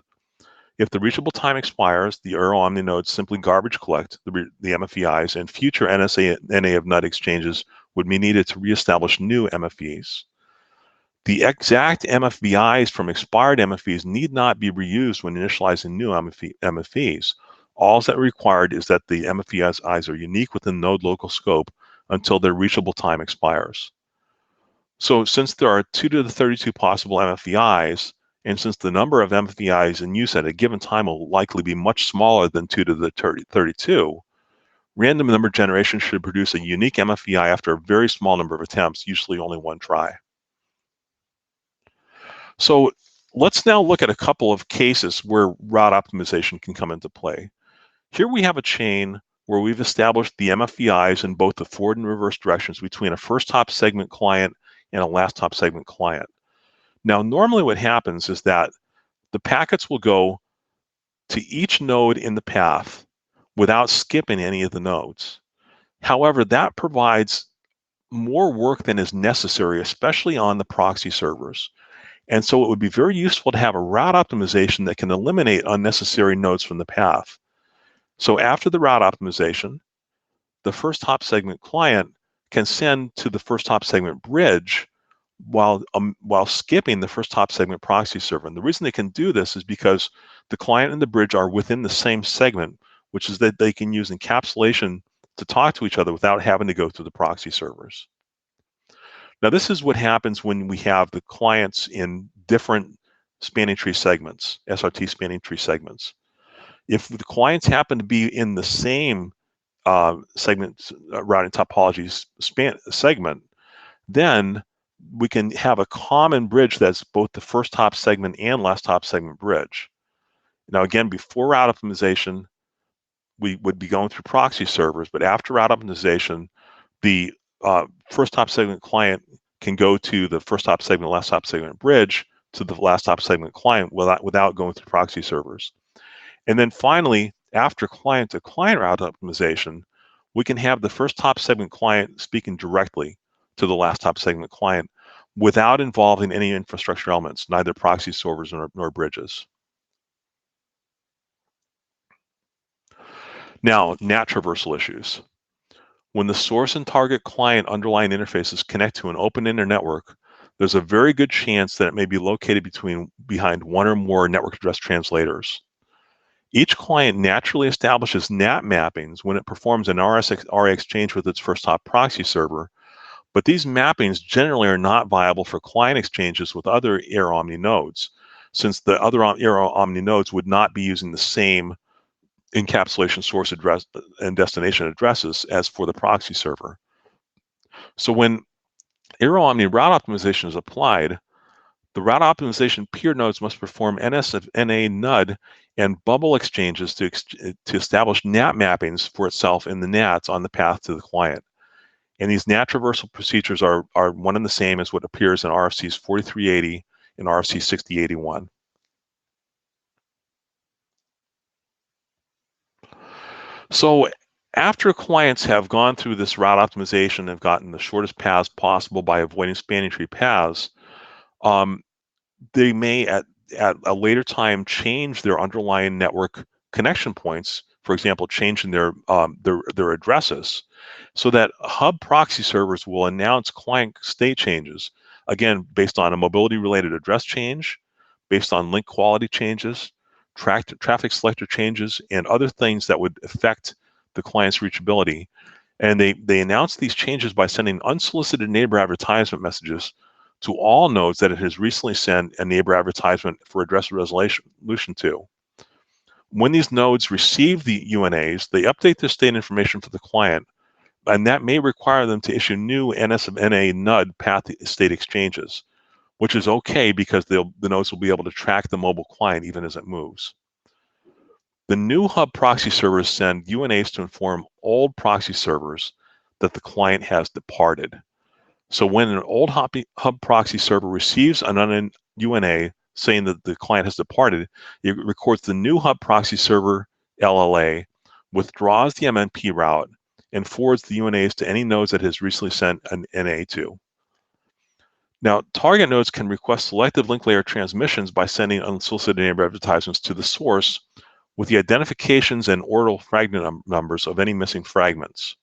[SPEAKER 5] If the reachable time expires, the AERO OMNI nodes simply garbage collect the MFVIs, and future NSA and NA of NUD exchanges would be needed to reestablish new MFVs. The exact MFVIs from expired MFVs need not be reused when initializing new MFVs. All that required is that the MFVIs are unique within node local scope until their reachable time expires. So since there are 2 to the 32 possible MFVIs, and since the number of MFVIs in use at a given time will likely be much smaller than 2 to the 32, random number generation should produce a unique MFVI after a very small number of attempts, usually only one try. So let's now look at a couple of cases where route optimization can come into play. Here we have a chain where we've established the MFVIs in both the forward and reverse directions between a first hop segment client and a last hop segment client. Now, normally what happens is that the packets will go to each node in the path without skipping any of the nodes. However, that provides more work than is necessary, especially on the proxy servers. And so it would be very useful to have a route optimization that can eliminate unnecessary nodes from the path. So after the route optimization, the first hop segment client can send to the first hop segment bridge while skipping the first hop segment proxy server. And the reason they can do this is because the client and the bridge are within the same segment, which is that they can use encapsulation to talk to each other without having to go through the proxy servers. Now, this is what happens when we have the clients in different spanning tree segments, SRT spanning tree segments. If the clients happen to be in the same segment routing topologies segment, then we can have a common bridge that's both the first hop segment and last hop segment bridge. Now, again, before route optimization, we would be going through proxy servers, but after route optimization, the first hop segment client can go to the first hop segment, last hop segment bridge to the last hop segment client without going through proxy servers. And then finally, after client-to-client route optimization, we can have the first hop segment client speaking directly to the last hop segment client without involving any infrastructure elements, neither proxy servers nor bridges. Now, NAT traversal issues. When the source and target client underlying interfaces connect to an open internet network, there's a very good chance that it may be located behind one or more network address translators. Each client naturally establishes NAT mappings when it performs an RA exchange with its first hop proxy server, but these mappings generally are not viable for client exchanges with other AERO OMNI nodes, since the other AERO OMNI nodes would not be using the same encapsulation source address and destination addresses as for the proxy server. So when AERO OMNI route optimization is applied, the route optimization peer nodes must perform NS-NA NUD and bubble exchanges to establish NAT mappings for itself in the NATs on the path to the client. And these NAT traversal procedures are one and the same as what appears in RFCs 4380 and RFC 6081. So after clients have gone through this route optimization and have gotten the shortest paths possible by avoiding spanning tree paths, they may at a later time change their underlying network connection points, for example, changing their addresses, so that hub proxy servers will announce client state changes, again, based on a mobility-related address change, based on link quality changes, traffic selector changes, and other things that would affect the client's reachability. And they announce these changes by sending unsolicited neighbor advertisement messages to all nodes that it has recently sent a neighbor advertisement for address resolution to. When these nodes receive the UNAs, they update their state information for the client, and that may require them to issue new NS-NA NUD path state exchanges, which is okay because the nodes will be able to track the mobile client even as it moves. The new hub proxy servers send UNAs to inform old proxy servers that the client has departed. So when an old hub proxy server receives an UNA saying that the client has departed, it records the new hub proxy server LLA, withdraws the MNP route, and forwards the UNAs to any nodes that has recently sent an NA to. Now, target nodes can request selective link layer transmissions by sending unsolicited neighbor advertisements to the source with the identifications and orbital fragment numbers of any missing fragments.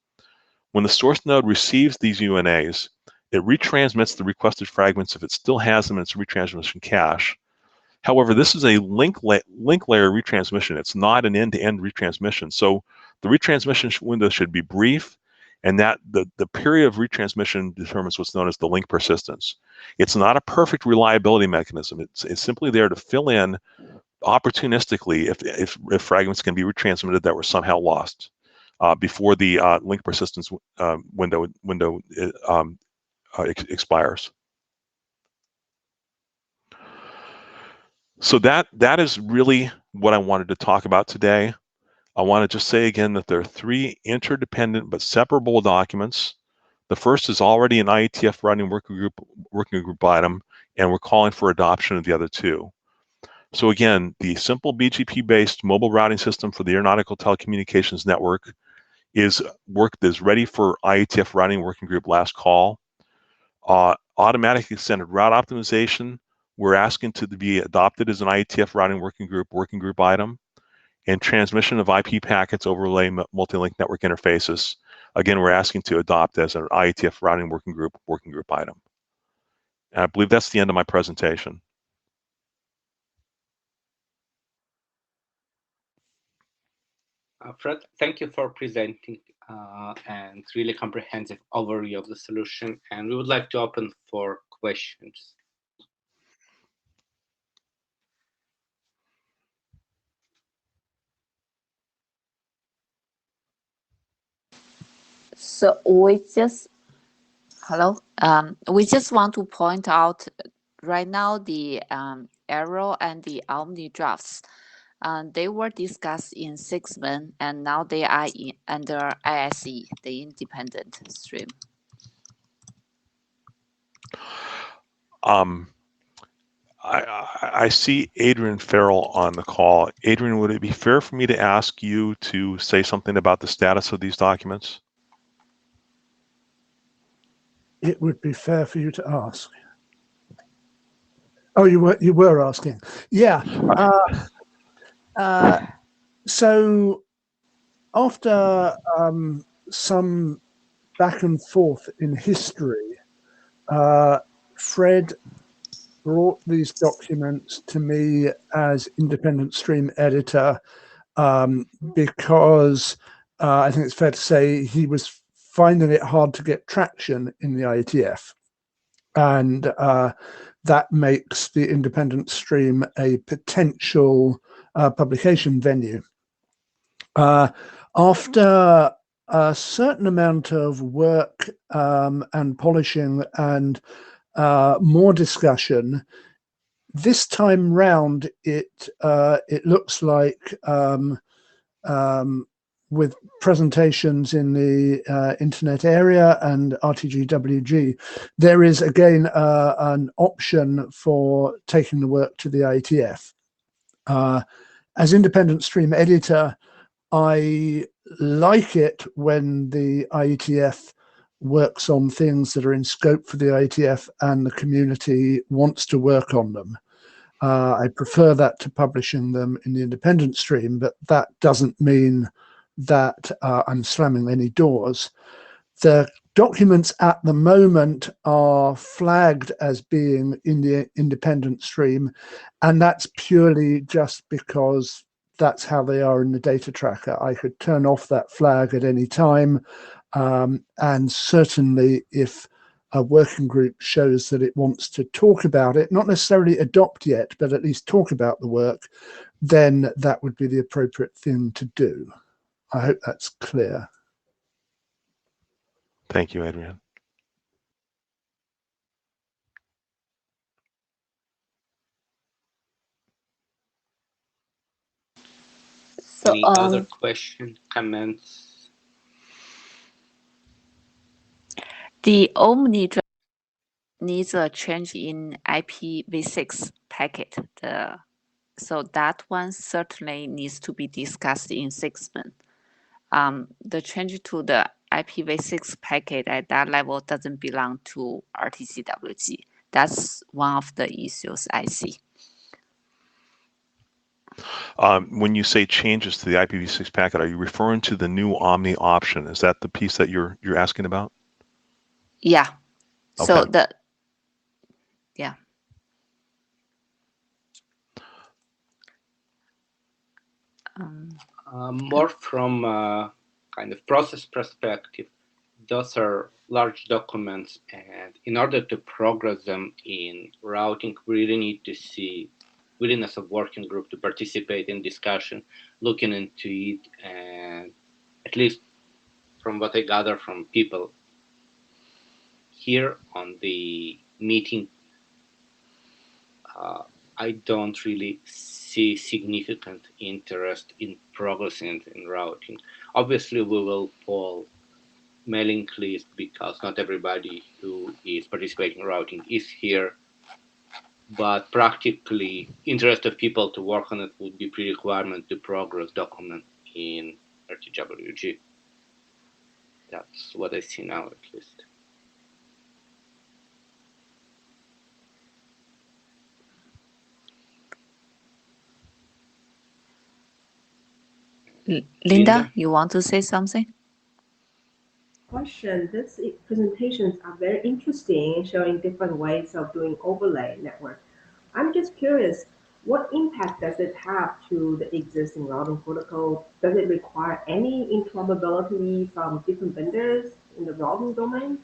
[SPEAKER 5] When the source node receives these UNAs, it retransmits the requested fragments if it still has them in its retransmission cache. However, this is a link layer retransmission. It's not an end-to-end retransmission. So the retransmission window should be brief, and that the period of retransmission determines what's known as the link persistence. It's not a perfect reliability mechanism. It's simply there to fill in opportunistically if fragments can be retransmitted that were somehow lost before the link persistence window expires. So that is really what I wanted to talk about today. I want to just say again that there are three interdependent but separable documents. The first is already an IETF routing working group item, and we're calling for adoption of the other two. So again, the simple BGP-based mobile routing system for the aeronautical telecommunications network is ready for IETF routing working group last call. Automatic extended route optimization, we're asking to be adopted as an IETF routing working group item. And transmission of IP packets overlay multi-link network interfaces, again, we're asking to adopt as an IETF routing working group item. And I believe that's the end of my presentation.
[SPEAKER 1] Fred, thank you for presenting and really comprehensive overview of the solution. And we would like to open for questions.
[SPEAKER 3] So we just we just want to point out right now the AERO and the OMNI drafts. They were discussed in 6.1 and now they are under ISE, the independent stream.
[SPEAKER 5] I see Adrian Farrell on the call. Adrian, would it be fair for me to ask you to say something about the status of these documents?
[SPEAKER 6] It would be fair for you to ask. Oh, you were asking. Yeah. So after some back and forth in history, Fred brought these documents to me as independent stream editor because I think it's fair to say he was finding it hard to get traction in the IETF. And that makes the independent stream a potential publication venue. After a certain amount of work and polishing and more discussion, this time round it looks like with presentations in the internet area and RTGWG, there is again an option for taking the work to the IETF. As independent stream editor, I like it when the IETF works on things that are in scope for the IETF and the community wants to work on them. I prefer that to publishing them in the independent stream, but that doesn't mean that I'm slamming any doors. The documents at the moment are flagged as being in the independent stream, and that's purely just because that's how they are in the data tracker. I could turn off that flag at any time, and certainly if a working group shows that it wants to talk about it, not necessarily adopt yet, but at least talk about the work, then that would be the appropriate thing to do. I hope that's clear.
[SPEAKER 5] Thank you, Adrian.
[SPEAKER 3] So,
[SPEAKER 1] Any other questions, comments?
[SPEAKER 3] The OMNI needs a change in IPv6 packet. So that one certainly needs to be discussed in 6.1. The change to the IPv6 packet at that level doesn't belong to RTGWG. That's one of the issues I see.
[SPEAKER 5] When you say changes to the IPv6 packet, are you referring to the new OMNI option? Is that the piece that you're asking about?
[SPEAKER 3] Yeah.
[SPEAKER 5] Okay.
[SPEAKER 3] So yeah.
[SPEAKER 1] More from a kind of process perspective, those are large documents, and in order to progress them in routing, we really need to see willingness of working group to participate in discussion, looking into it, and at least from what I gather from people here on the meeting, I don't really see significant interest in progressing in routing. Obviously, we will poll mailing list because not everybody who is participating in routing is here. But practically, interest of people to work on it would be pre-requirement to progress document in RTGWG. That's what I see now, at least.
[SPEAKER 3] Linda, you want to say something?
[SPEAKER 7] Question. These presentations are very interesting, showing different ways of doing overlay network. I'm just curious, what impact does it have to the existing routing protocol? Does it require any interoperability from different vendors in the routing domain?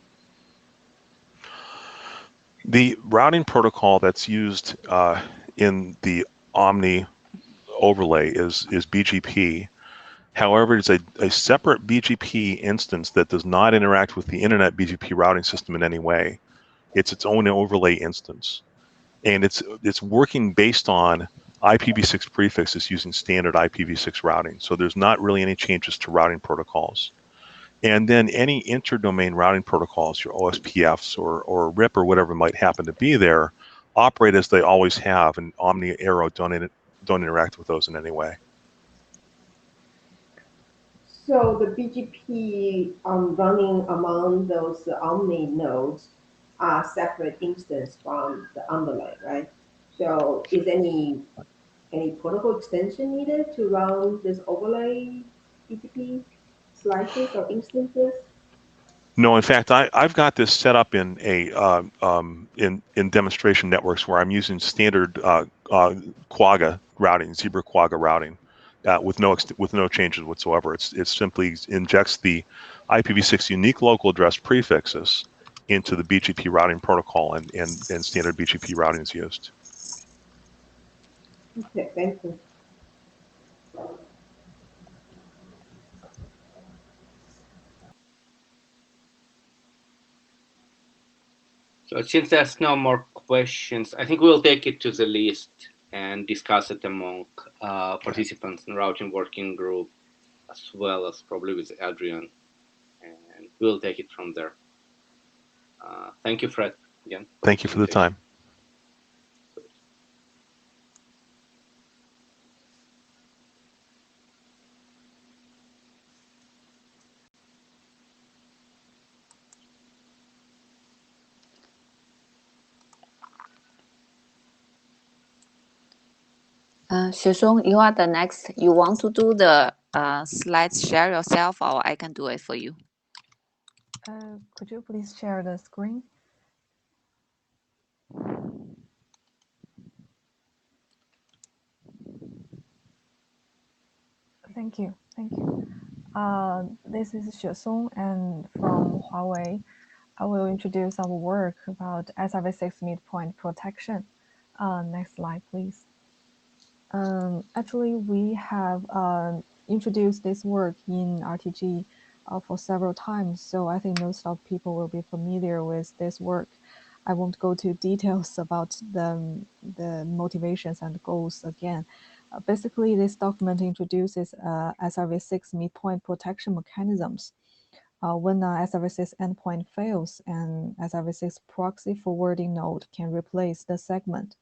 [SPEAKER 5] The routing protocol that's used in the OMNI overlay is BGP. However, it's a separate BGP instance that does not interact with the internet BGP routing system in any way. It's its own overlay instance. And it's working based on IPv6 prefixes using standard IPv6 routing. So there's not really any changes to routing protocols. And then any interdomain routing protocols, your OSPFs or RIP or whatever might happen to be there, operate as they always have, and OMNI AERO don't interact with those in any way.
[SPEAKER 7] So the BGP running among those OMNI nodes are separate instance from the underlay, right? So is any protocol extension needed to run this overlay BGP slices or instances?
[SPEAKER 5] No, in fact, I've got this set up in in demonstration networks where I'm using standard Quagga routing, Zebra Quagga routing, with no changes whatsoever. It simply injects the IPv6 unique local address prefixes into the BGP routing protocol, and standard BGP routing is used.
[SPEAKER 7] Okay, thank you.
[SPEAKER 1] So since there's no more questions, I think we'll take it to the list and discuss it among participants in routing working group, as well as probably with Adrian, and we'll take it from there. Thank you, Fred, again.
[SPEAKER 5] Thank you for the time.
[SPEAKER 3] Xueshong, you are the next. You want to do the slides share yourself, or I can do it for you?
[SPEAKER 8] Could you please share the screen? Thank you. Thank you. This is Xueshong, and from Huawei, I will introduce our work about IPv6 midpoint protection. Next slide, please. Actually, we have introduced this work in RTG for several times, so I think most of people will be familiar with this work. I won't go to details about the motivations and goals again. Basically, this document introduces IPv6 midpoint protection mechanisms. When an IPv6 endpoint fails, an IPv6 proxy forwarding node can replace the segment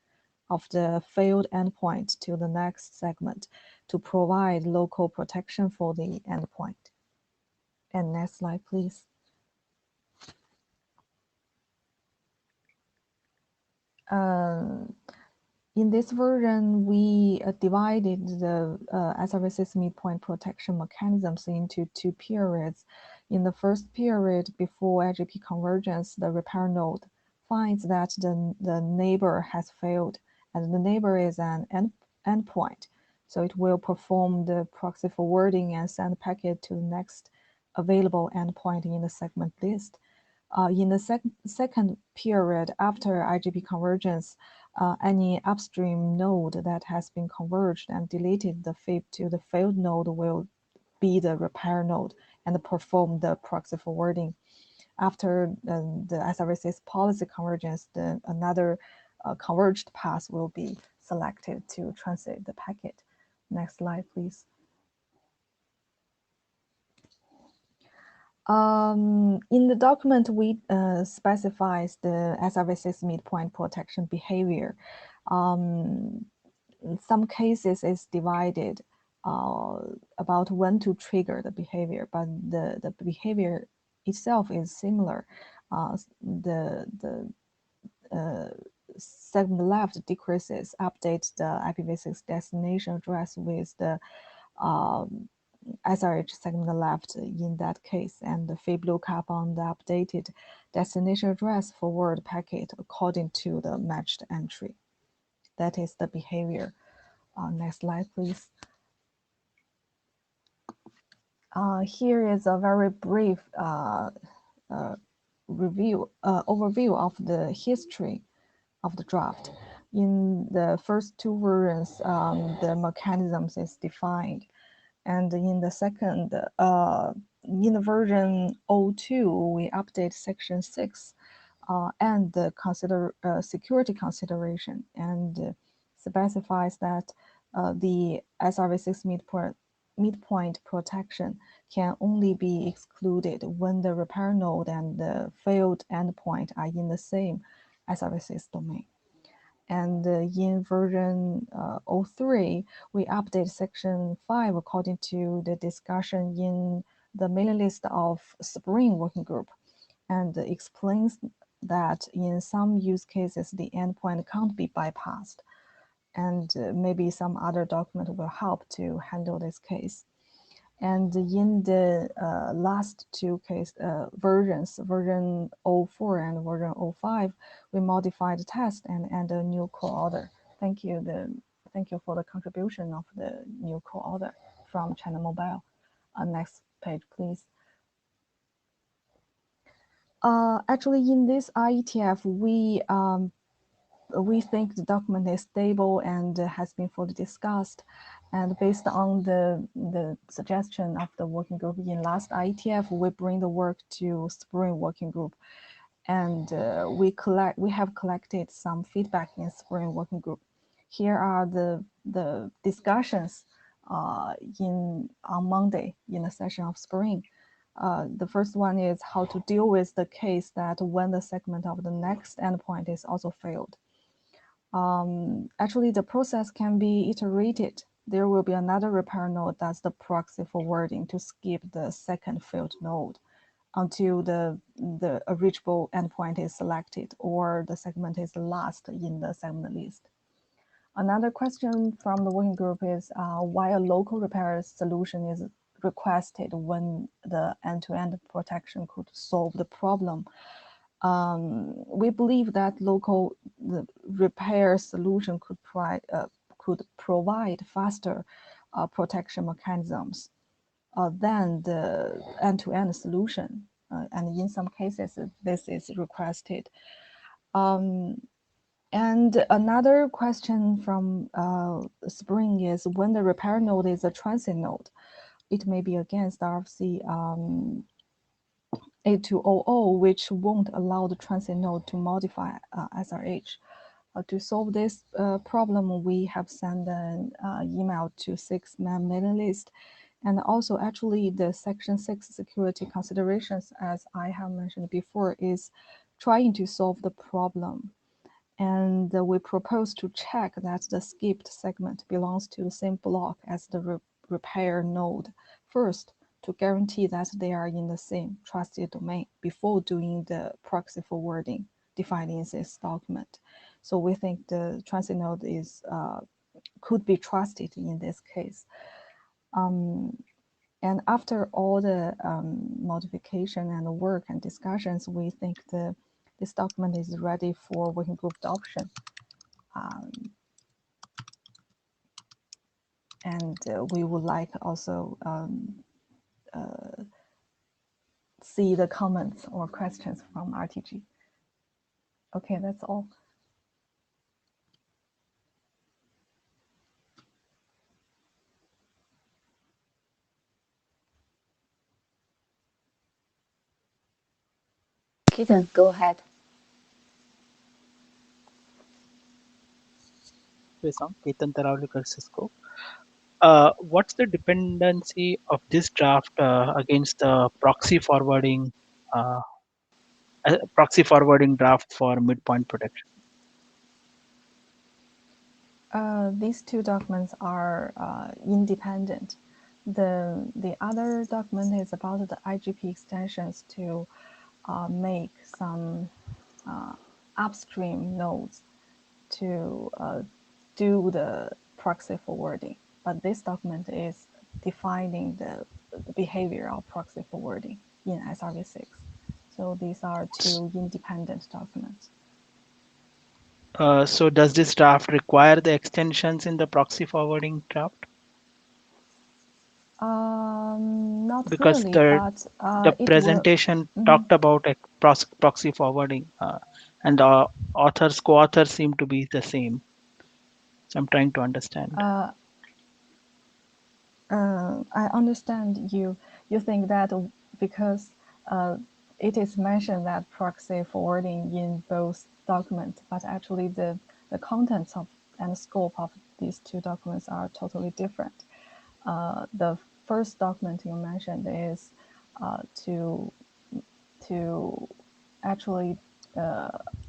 [SPEAKER 8] of the failed endpoint to the next segment to provide local protection for the endpoint. And next slide, please. In this version, we divided the IPv6 midpoint protection mechanisms into two periods. In the first period, before IGP convergence, the repair node finds that the neighbor has failed, and the neighbor is an endpoint. So it will perform the proxy forwarding and send packet to the next available endpoint in the segment list. In the second period, after IGP convergence, any upstream node that has been converged and deleted the FIP to the failed node will be the repair node and perform the proxy forwarding. After the IPv6 policy convergence, another converged path will be selected to translate the packet. Next slide, please. In the document, we specifies the IPv6 midpoint protection behavior. In some cases, it's divided about when to trigger the behavior, but the behavior itself is similar. The segment left decreases, updates the IPv6 destination address with the SRH segment left in that case, and the FIB lookup on the updated destination address forward packet according to the matched entry. That is the behavior. Next slide, please. Here is a very brief overview of the history of the draft. In the first two versions, the mechanisms is defined. And in the second, in the version 02, we update section 6 and the security consideration, and specifies that the SRv6 midpoint protection can only be excluded when the repair node and the failed endpoint are in the same SRv6 domain. And in version 03, we update section 5 according to the discussion in the mailing list of Spring Working Group, and explains that in some use cases, the endpoint can't be bypassed. And maybe some other document will help to handle this case. And in the last two versions, version 04 and version 05, we modified the test and add a new call order. Thank you. Thank you for the contribution of the new call order from China Mobile. Next page, please. Actually, in this IETF, we think the document is stable and has been fully discussed. And based on the suggestion of the working group in last IETF, we bring the work to Spring Working Group. And we have collected some feedback in Spring Working Group. Here are the discussions on Monday in the session of Spring. The first one is how to deal with the case that when the segment of the next endpoint is also failed. Actually, the process can be iterated. There will be another repair node that's the proxy forwarding to skip the second failed node until the reachable endpoint is selected or the segment is last in the segment list. Another question from the working group is why a local repair solution is requested when the end-to-end protection could solve the problem. We believe that the repair solution could provide faster protection mechanisms than the end-to-end solution. And in some cases, this is requested. And another question from Spring is when the repair node is a transit node, it may be against RFC 8200, which won't allow the transit node to modify SRH. To solve this problem, we have sent an email to 6-man mailing list. And also, actually, the Section 6 security considerations, as I have mentioned before, is trying to solve the problem. And we propose to check that the skipped segment belongs to the same block as the repair node first, to guarantee that they are in the same trusted domain before doing the proxy forwarding defined in this document. So we think the transit node could be trusted in this case. And after all the modification and work and discussions, we think this document is ready for working group adoption. And we would like also see the comments or questions from RTG. Okay, that's all.
[SPEAKER 3] Keaton, go ahead.
[SPEAKER 9] Ketan Taravlikar, Cisco. What's the dependency of this draft against the proxy forwarding draft for midpoint protection?
[SPEAKER 8] These two documents are independent. The other document is about the IGP extensions to make some upstream nodes to do the proxy forwarding. But this document is defining the behavior of proxy forwarding in SRv6. So these are two independent documents.
[SPEAKER 9] So does this draft require the extensions in the proxy forwarding draft?
[SPEAKER 8] Not
[SPEAKER 9] Because
[SPEAKER 8] really, but
[SPEAKER 9] the presentation talked about proxy forwarding, and the co-authors seem to be the same. So I'm trying to understand.
[SPEAKER 8] I understand you think that because it is mentioned that proxy forwarding in both documents, but actually the contents of and scope of these two documents are totally different. The first document you mentioned is to actually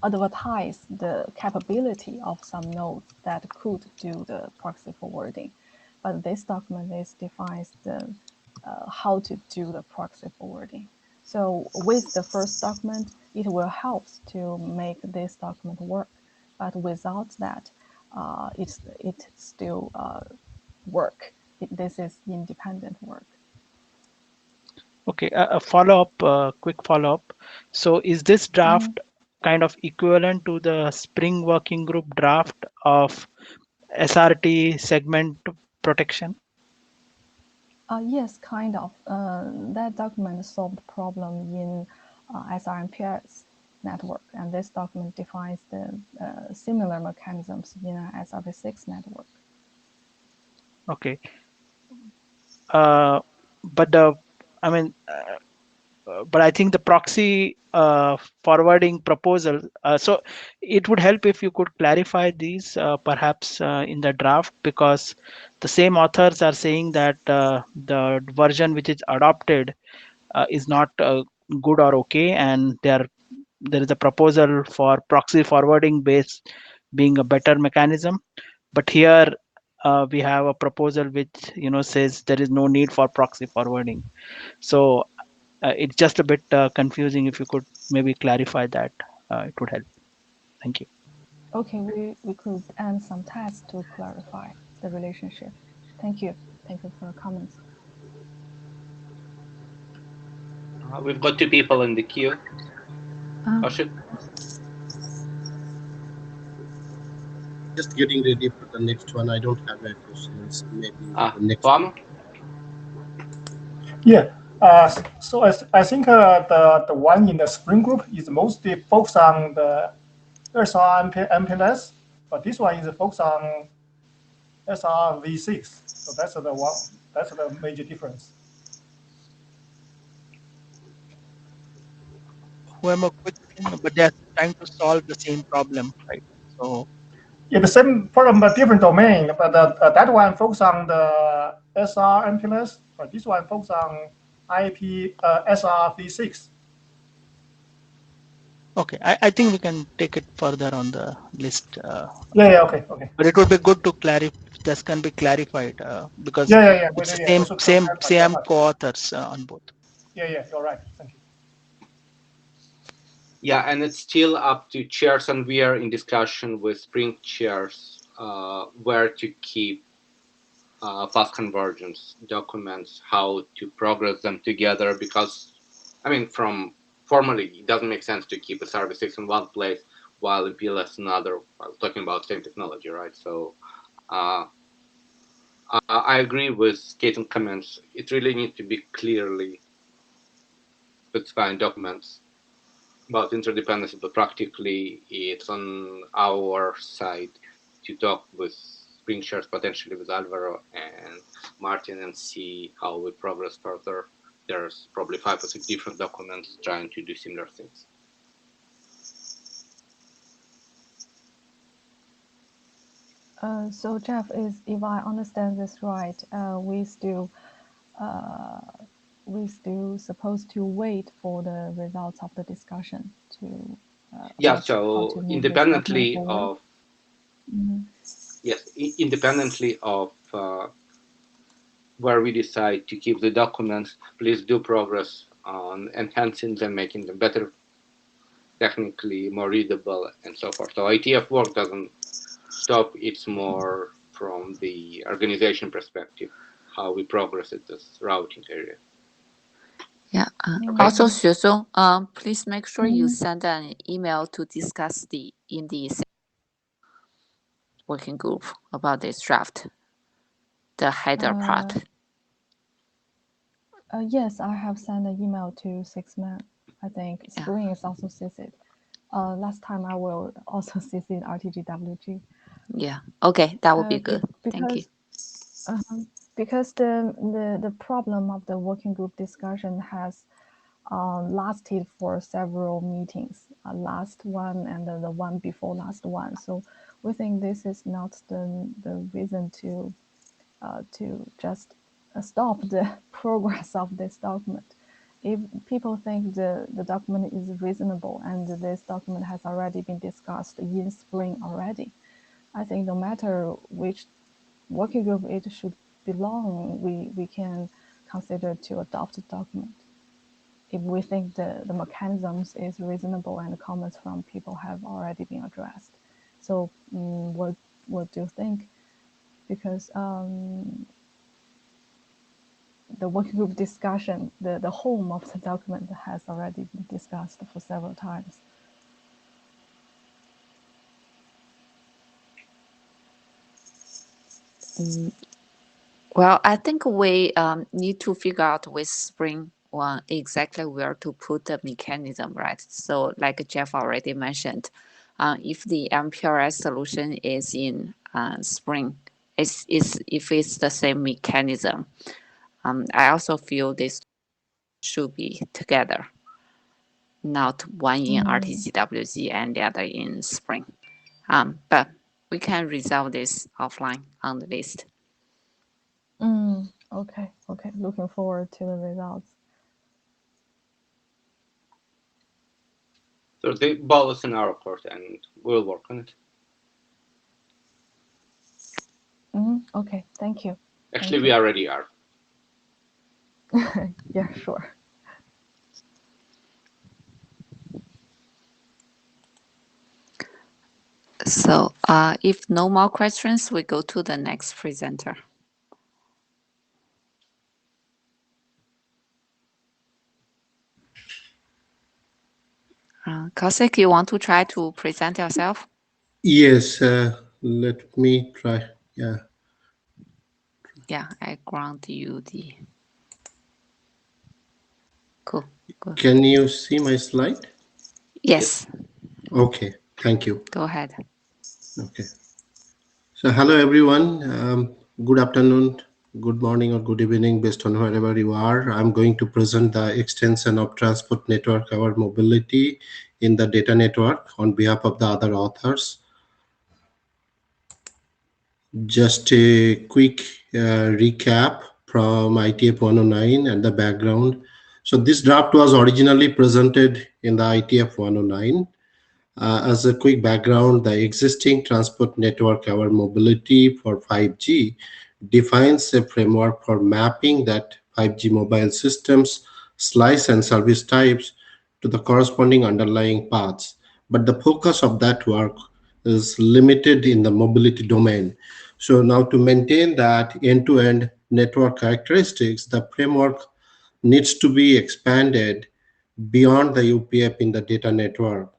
[SPEAKER 8] advertise the capability of some nodes that could do the proxy forwarding. But this document defines the how to do the proxy forwarding. So with the first document, it will help to make this document work. But without that, it still work. This is independent work.
[SPEAKER 9] Okay, a follow-up, quick follow-up. So is this draft kind of equivalent to the Spring Working Group draft of SRT segment protection?
[SPEAKER 8] Yes, kind of. That document solved the problem in SRMPS network, and this document defines the similar mechanisms in an SRv6 network.
[SPEAKER 9] Okay. But I think the proxy forwarding proposal, so it would help if you could clarify these perhaps in the draft, because the same authors are saying that the version which is adopted is not good or okay, and there is a proposal for proxy forwarding based being a better mechanism. But here we have a proposal which says there is no need for proxy forwarding. So it's just a bit confusing. If you could maybe clarify that, it would help. Thank you.
[SPEAKER 8] Okay, we could add some tests to clarify the relationship. Thank you. Thank you for your comments.
[SPEAKER 1] We've got 2 people in the queue.
[SPEAKER 10] Just getting ready for the next one. I don't have any questions. Maybe the next
[SPEAKER 1] one.
[SPEAKER 11] Yeah. So I think the one in the Spring Group is mostly focused on the SR MPLS, but this one is focused on SRv6. So that's the one. That's the major difference.
[SPEAKER 9] But they're trying to solve the same problem, right? So
[SPEAKER 11] yeah, the same problem but different domain. But that one focus on the SR MPLS, but this one focus on SRv6.
[SPEAKER 9] okay, I think we can take it further on the list.
[SPEAKER 11] Yeah, okay.
[SPEAKER 9] But it would be good to clarify. This can be clarified because it's same co-authors on both.
[SPEAKER 11] Yeah, you're right. Thank you.
[SPEAKER 1] Yeah, and it's still up to chairs, and we are in discussion with Spring chairs where to keep fast convergence documents, how to progress them together, because, I mean, from formally, it doesn't make sense to keep a SRv6 in one place while in PLS another, while talking about same technology, right? So I agree with Kate's comments. It really needs to be clearly specified in documents about interdependency, but practically it's on our side to talk with Spring shares, potentially with Alvaro and Martin, and see how we progress further. There's probably 5 or 6 different documents trying to do similar things.
[SPEAKER 8] So Jeff, if I understand this right, we still supposed to wait for the results of the discussion to
[SPEAKER 1] yeah. So independently of yes, independently of where we decide to keep the documents, please do progress on enhancing them, making them better, technically more readable, and so forth. So IETF work doesn't stop. It's more from the organization perspective, how we progress at this routing area.
[SPEAKER 3] Yeah. Also, Xuesong, please make sure you send an email to discuss in the working group about this draft, the header part.
[SPEAKER 8] Yes, I have sent an email to Sixman. I think Spring is also CC'd. Last time I will also CC RTGWG.
[SPEAKER 3] Yeah. Okay, that would be good. Thank you.
[SPEAKER 8] because the problem of the working group discussion has lasted for several meetings, last one and the one before last one. So we think this is not the reason to just stop the progress of this document. If people think the document is reasonable and this document has already been discussed in spring already, I think no matter which working group it should belong, we can consider to adopt the document if we think the mechanisms is reasonable and the comments from people have already been addressed. So what do you think? Because the working group discussion, the home of the document has already been discussed for several times.
[SPEAKER 3] Well, I think we need to figure out with Spring One exactly where to put the mechanism, right? So like Jeff already mentioned, if the MPRS solution is in Spring, if it's the same mechanism, I also feel this should be together, not one in RTGWG and the other in Spring. But we can resolve this offline on the list.
[SPEAKER 8] Okay. Looking forward to the results.
[SPEAKER 1] So the ball is in our court, and we'll work on it.
[SPEAKER 8] Okay, thank you.
[SPEAKER 1] Actually, we already are.
[SPEAKER 8] Yeah, sure.
[SPEAKER 3] So if no more questions, we go to the next presenter. Kosik, you want to try to present yourself?
[SPEAKER 10] Yes, let me try. Yeah.
[SPEAKER 3] Yeah, I grant you the. Cool. Good.
[SPEAKER 10] Can you see my slide?
[SPEAKER 3] Yes.
[SPEAKER 10] Okay, thank you.
[SPEAKER 3] Go ahead.
[SPEAKER 10] Okay. So hello everyone. Good afternoon, good morning, or good evening, based on wherever you are. I'm going to present the extension of transport network our mobility in the data network on behalf of the other authors. Just a quick recap from IETF 109 and the background. So this draft was originally presented in the IETF 109. As a quick background, the existing transport network our mobility for 5G defines a framework for mapping that 5G mobile systems slice and service types to the corresponding underlying paths. But the focus of that work is limited in the mobility domain. So now to maintain that end-to-end network characteristics, the framework needs to be expanded beyond the UPF in the data network.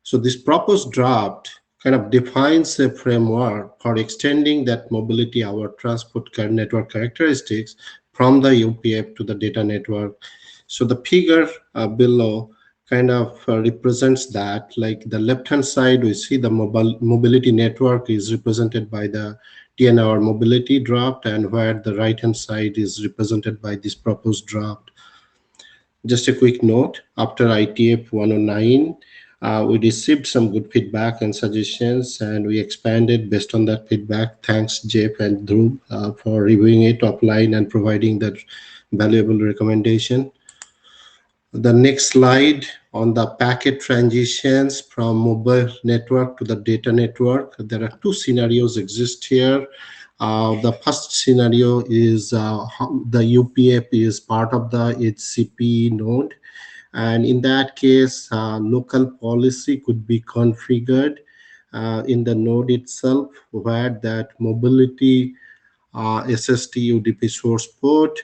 [SPEAKER 10] So this proposed draft kind of defines a framework for extending that mobility our transport network characteristics from the UPF to the data network. So the figure below kind of represents that. Like the left-hand side, we see the mobility network is represented by the TNR mobility draft, and where the right-hand side is represented by this proposed draft. Just a quick note, after IETF 109, we received some good feedback and suggestions, and we expanded based on that feedback. Thanks, Jeff and Dhruv, for reviewing it offline and providing that valuable recommendation. The next slide on the packet transitions from mobile network to the data network. There are two scenarios exist here. The first scenario is the UPF is part of the HCP node. And in that case, local policy could be configured in the node itself, where that mobility SST UDP source port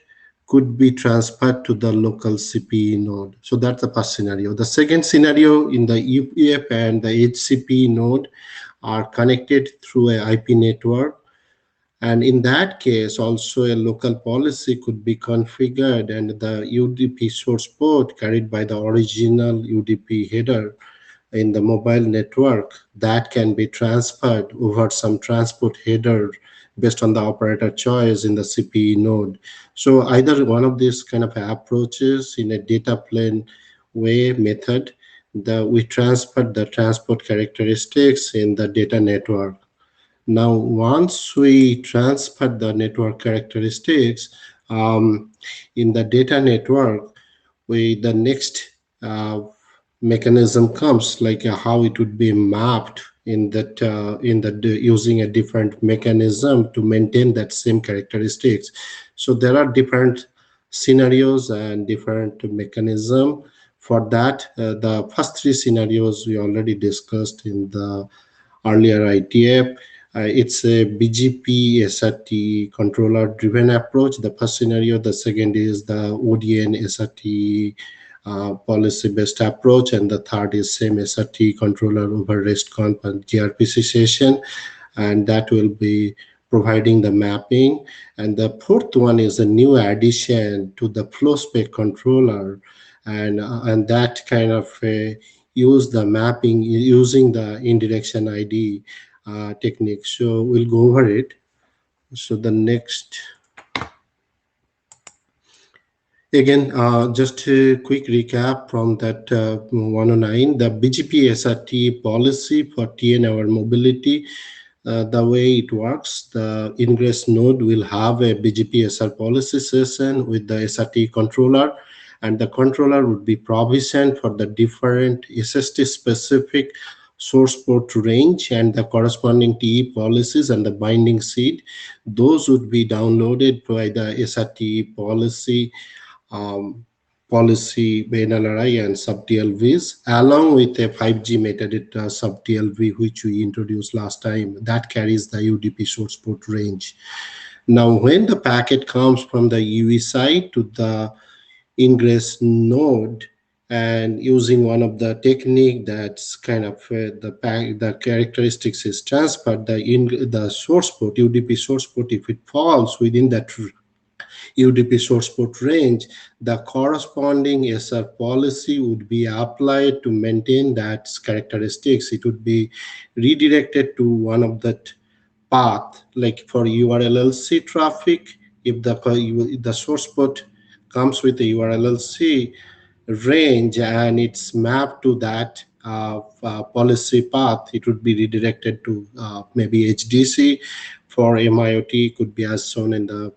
[SPEAKER 10] could be transferred to the local CPE node. So that's the first scenario. The second scenario, in the UPF and the HCP node are connected through an IP network. And in that case, also a local policy could be configured, and the UDP source port carried by the original UDP header in the mobile network that can be transferred over some transport header based on the operator choice in the CPE node. So either one of these kind of approaches in a data plane way method, we transfer the transport characteristics in the data network. Now, once we transfer the network characteristics in the data network, the next mechanism comes, like how it would be mapped in that using a different mechanism to maintain that same characteristics. So there are different scenarios and different mechanism for that. The first three scenarios we already discussed in the earlier ITF. It's a BGP SRT controller driven approach. The first scenario. The second is the ODN SRT policy based approach, and the third is same SRT controller over REST-conf and gRPC session, and that will be providing the mapping. And the fourth one is a new addition to the flow spec controller, and that kind of use the mapping using the indirection ID technique. So we'll go over it. So the next, again, just a quick recap from that 109, the BGP SRT policy for TN-hour mobility. The way it works, the ingress node will have a BGP SR policy session with the SRT controller, and the controller would be provisioned for the different SST specific source port range and the corresponding TE policies and the binding seed. Those would be downloaded by the SRT policy NLRI and sub-TLVs, along with a 5G metadata sub-TLV, which we introduced last time, that carries the UDP source port range. Now, when the packet comes from the UE side to the ingress node, and using one of the technique that's kind of the characteristics is transferred, the source port, UDP source port, if it falls within that UDP source port range, the corresponding SR policy would be applied to maintain that characteristics. It would be redirected to one of that path, like for URLLC traffic. If the source port comes with the URLLC range and it's mapped to that policy path, it would be redirected to maybe HDC. For MIOT, could be as shown in the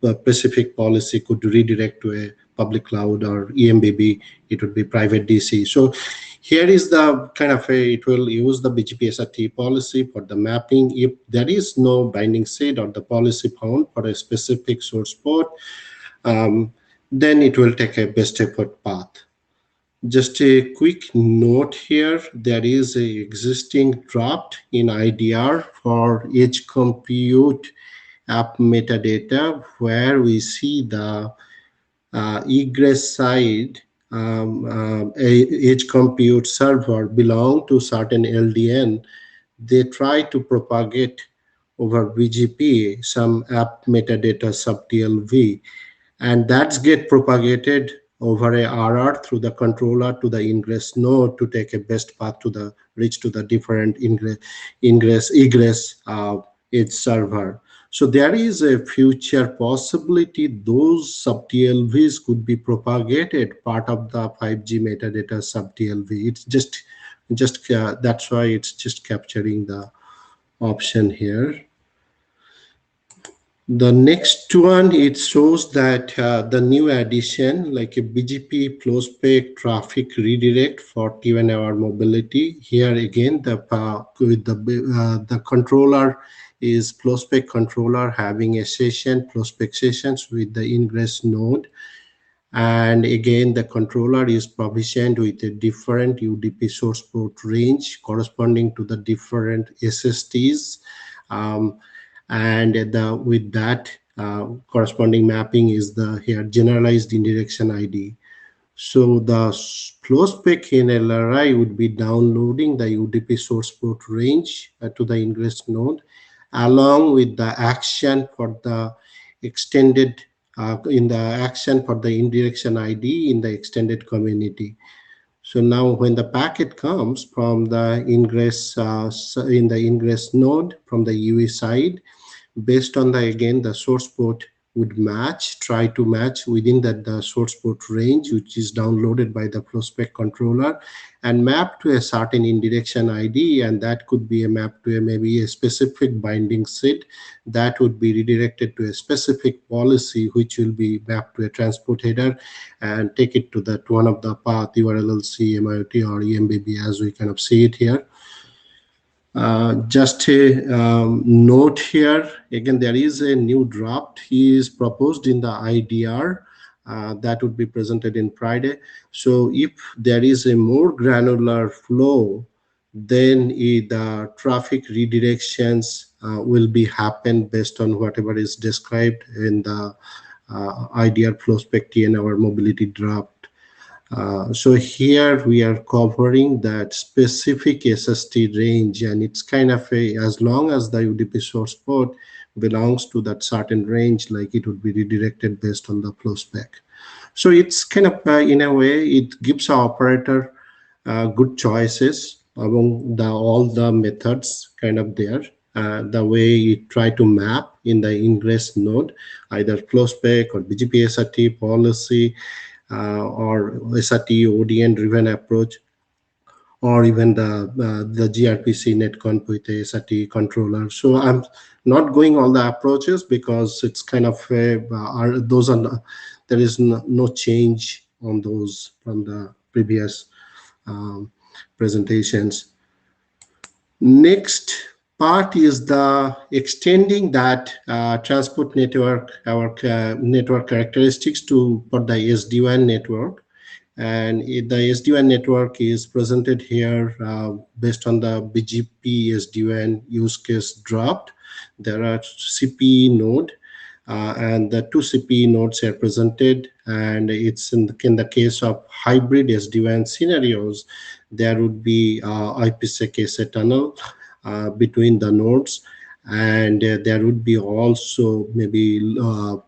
[SPEAKER 10] specific policy, could redirect to a public cloud, or EMBB, it would be private DC. So here is the kind of it will use the BGP SRT policy for the mapping. If there is no binding seed or the policy found for a specific source port, then it will take a best effort path. Just a quick note here, there is a existing draft in IDR for edge compute app metadata, where we see the egress side edge compute server belong to certain LDN. They try to propagate over BGP some app metadata sub-TLV, and that's get propagated over a RR through the controller to the ingress node to take a best path to the reach to the different egress edge server. So there is a future possibility those sub-TLVs could be propagated part of the 5G metadata sub-TLV. It's just that's why it's just capturing the option here. The next one, it shows that the new addition, like a BGP flow spec traffic redirect for TN-hour mobility. Here again, the controller is flow spec controller having a session, flow spec sessions with the ingress node. And again, the controller is provisioned with a different UDP source port range corresponding to the different SSTs. And with that corresponding mapping is the here generalized indirection ID. So the flow spec in LRI would be downloading the UDP source port range to the ingress node, along with the action for the extended action for the indirection ID in the extended community. So now when the packet comes from the ingress in the ingress node from the UE side, based on the, again, the source port would try to match within that the source port range, which is downloaded by the prospect controller, and map to a certain indirection ID, and that could be a map to maybe a specific binding seed that would be redirected to a specific policy, which will be mapped to a transport header and take it to that one of the path, URLLC, MIOT, or EMBB, as we kind of see it here. Just a note here, again, there is a new draft is proposed in the IDR that would be presented in Friday. So if there is a more granular flow, then the traffic redirections will be happen based on whatever is described in the IDR flow spec and our mobility draft. So here we are covering that specific SST range, and it's kind of as long as the UDP source port belongs to that certain range, like it would be redirected based on the flow spec. So it's kind of in a way it gives our operator good choices among all the methods kind of there. The way you try to map in the ingress node, either flow spec or BGP SRT policy, or SRT ODN driven approach, or even the gRPC netconf with a SRT controller. So I'm not going all the approaches because it's kind of those are there is no change on those from the previous presentations. Next part is the extending that transport network, our network characteristics for the SD-WAN network. And the SD-WAN network is presented here based on the BGP SD-WAN use case draft. There are CPE node, and the two CPE nodes are presented, and it's in the case of hybrid SD-WAN scenarios, there would be IPsec SA tunnel between the nodes, and there would be also maybe low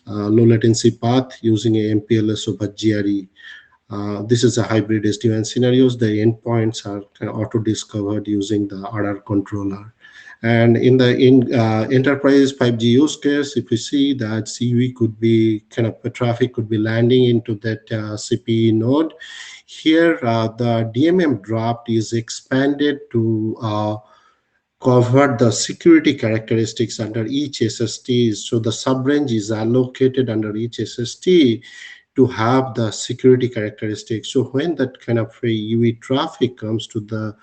[SPEAKER 10] latency path using a MPLS over GRE. This is a hybrid SD-WAN scenarios. The endpoints are kind of auto-discovered using the RR controller. And in the enterprise 5G use case, if you see that CUE could be kind of traffic could be landing into that CPE node. Here, the DMM draft is expanded to cover the security characteristics under each SST. So the sub-range is allocated under each SST to have the security characteristics. So when that kind of a UE traffic comes to the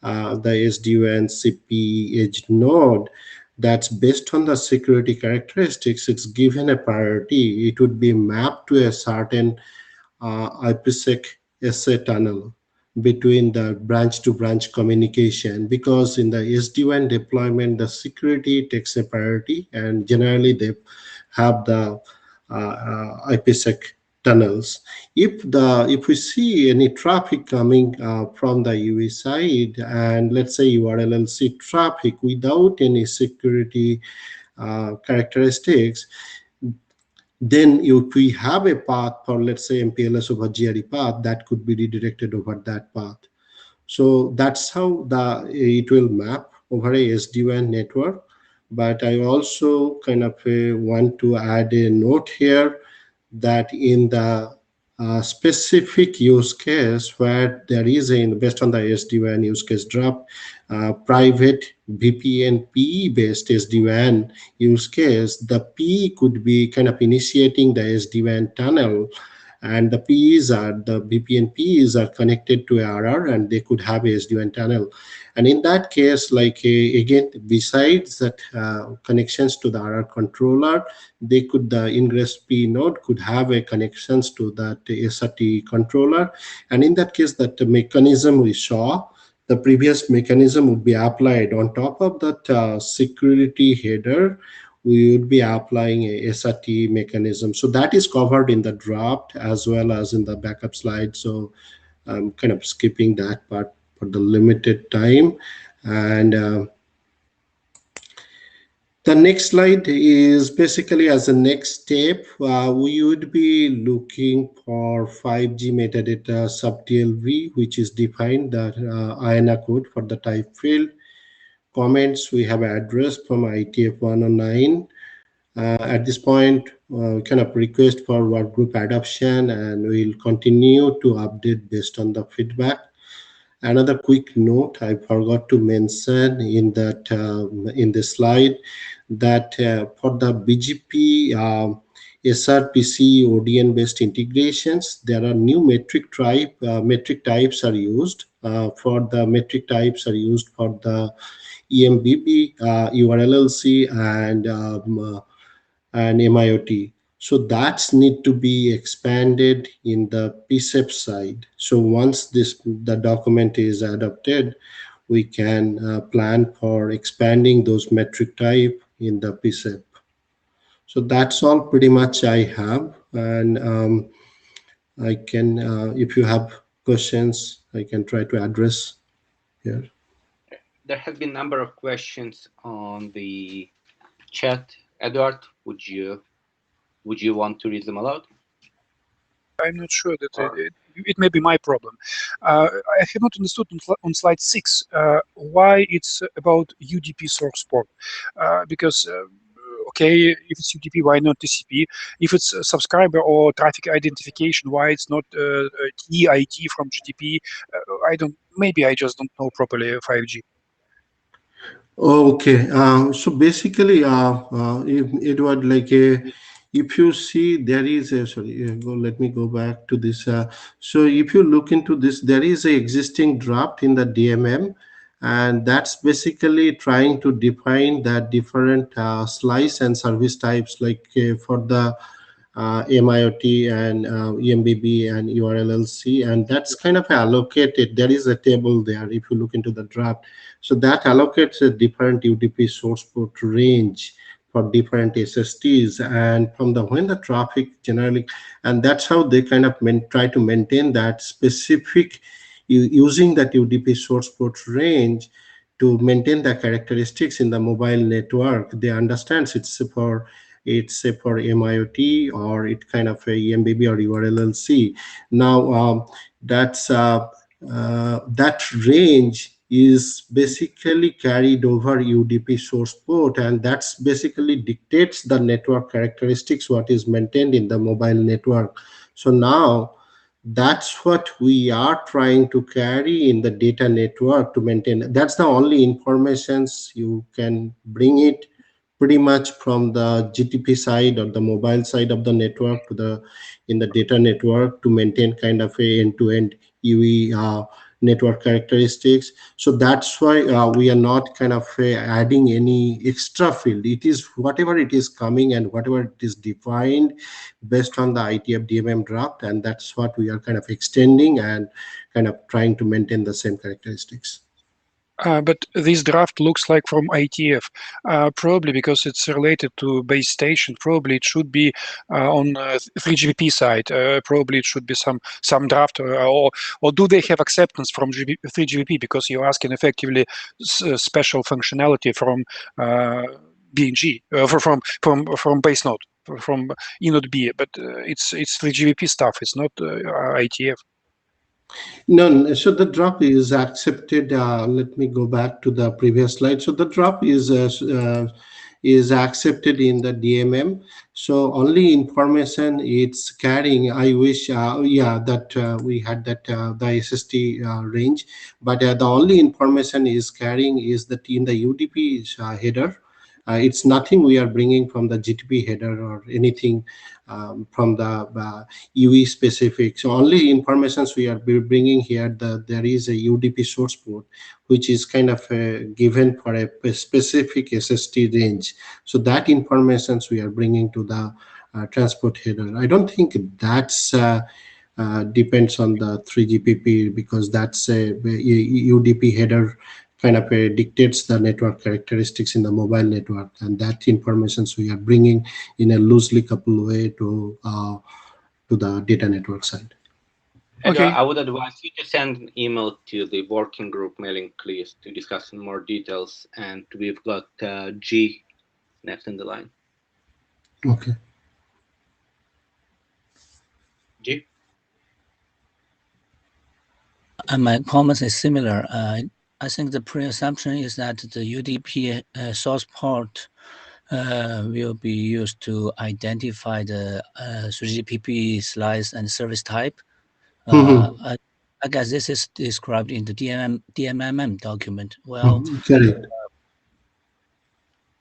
[SPEAKER 10] SD-WAN CP edge node, that's based on the security characteristics, it's given a priority. It would be mapped to a certain IPsec SA tunnel between the branch-to-branch communication, because in the SD-WAN deployment, the security takes a priority, and generally they have the IPsec tunnels. If we see any traffic coming from the UE side, and let's say URLLC traffic without any security characteristics, then if we have a path for, let's say, MPLS over GRE path, that could be redirected over that path. So that's how it will map over a SD-WAN network. But I also kind of want to add a note here that in the specific use case where there is based on the SD-WAN use case draft, private VPN PE-based SD-WAN use case, the PE could be kind of initiating the SD-WAN tunnel, and the VPN PEs are connected to RR, and they could have a SD-WAN tunnel. And in that case, like again, besides that connections to the RR controller, the ingress P node could have a connections to that SRT controller. And in that case, that mechanism we saw, the previous mechanism would be applied on top of that security header. We would be applying a SRT mechanism. So that is covered in the draft as well as in the backup slide. So I'm kind of skipping that part for the limited time. And the next slide is basically as a next step, we would be looking for 5G metadata sub TLV, which is defined that IANA code for the type field. comments we have addressed from IETF109. At this point, kind of request for workgroup adoption, and we'll continue to update based on the feedback. Another quick note I forgot to mention in that in the slide that for the BGP SRPC ODN based integrations, there are new metric types are used. For the metric types are used for the EMBB, URLLC, and MIOT. So that's need to be expanded in the PSEP side. So once the document is adopted, we can plan for expanding those metric type in the PSEP. So that's all pretty much I have, and I can, if you have questions, I can try to address here.
[SPEAKER 1] There have been a number of questions on the chat. Edward, would you want to read them aloud?
[SPEAKER 12] I'm not sure that it may be my problem. I have not understood on slide 6 why it's about UDP source port, because okay, if it's UDP, why not TCP? If it's a subscriber or traffic identification, why it's not TID from GDP? Maybe I just don't know properly 5G.
[SPEAKER 10] Okay, so basically, Edward, like if you see there is a, let me go back to this. So if you look into this, there is a existing draft in the DMM, and that's basically trying to define the different slice and service types, like for the MIOT and EMBB and URLLC, and that's kind of allocated. There is a table there if you look into the draft. So that allocates a different UDP source port range for different SSTs, and from when the traffic generally, and that's how they kind of try to maintain that specific using that UDP source port range to maintain the characteristics in the mobile network. They understand it's for MIOT or it kind of a EMBB or URLLC. Now that range is basically carried over UDP source port, and that's basically dictates the network characteristics what is maintained in the mobile network. So now that's what we are trying to carry in the data network to maintain. That's the only informations you can bring it pretty much from the GTP side or the mobile side of the network to in the data network to maintain kind of a end-to-end UE network characteristics. So that's why we are not kind of adding any extra field. It is whatever it is coming and whatever it is defined based on the IETF DMM draft, and that's what we are kind of extending and kind of trying to maintain the same characteristics.
[SPEAKER 12] But this draft looks like from IETF, probably because it's related to base station. Probably it should be on 3GPP side. Probably it should be some draft, or do they have acceptance from 3GPP? Because you're asking effectively special functionality from BNG, from base node, from eNode B. But it's 3GPP stuff. It's not IETF.
[SPEAKER 10] No, so the drop is accepted. Let me go back to the previous slide. So the drop is accepted in the DMM. So only information it's carrying. I wish, that we had that the SST range, but the only information is carrying is that in the UDP header. It's nothing we are bringing from the GTP header or anything from the UE specific. So only informations we are bringing here, there is a UDP source port, which is kind of given for a specific SST range. So that informations we are bringing to the transport header. I don't think that's depends on the 3GPP, because that's a UDP header kind of dictates the network characteristics in the mobile network, and that information we are bringing in a loosely coupled way to the data network side.
[SPEAKER 1] Okay. I would advise you to send an email to the working group mailing list to discuss in more details, and we've got G next in the line.
[SPEAKER 10] Okay.
[SPEAKER 1] G?
[SPEAKER 13] My comments is similar. I think the pre-assumption is that the UDP source port will be used to identify the 3GPP slice and service type. I guess this is described in the DMMM document. Well,
[SPEAKER 10] correct.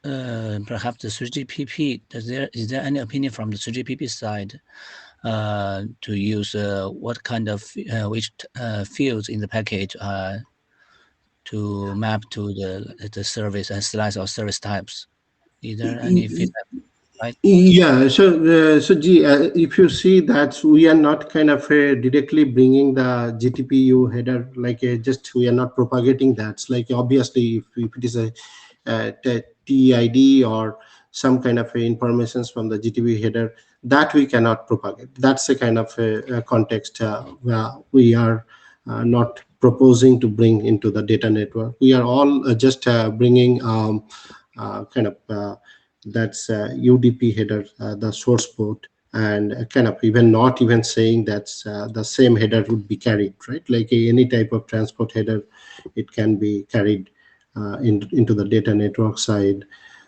[SPEAKER 13] Perhaps the 3GPP, is there any opinion from the 3GPP side to use what kind of which fields in the package to map to the service and slice or service types? Is there any feedback? Right?
[SPEAKER 10] Yeah, so if you see that we are not kind of directly bringing the GTPU header, like just we are not propagating that. It's like obviously if it is a TID or some kind of informations from the GTP header, that we cannot propagate. That's a kind of a context where we are not proposing to bring into the data network. We are all just bringing kind of that's UDP header, the source port, and kind of even not even saying that's the same header would be carried, right? Like any type of transport header, it can be carried into the data network side.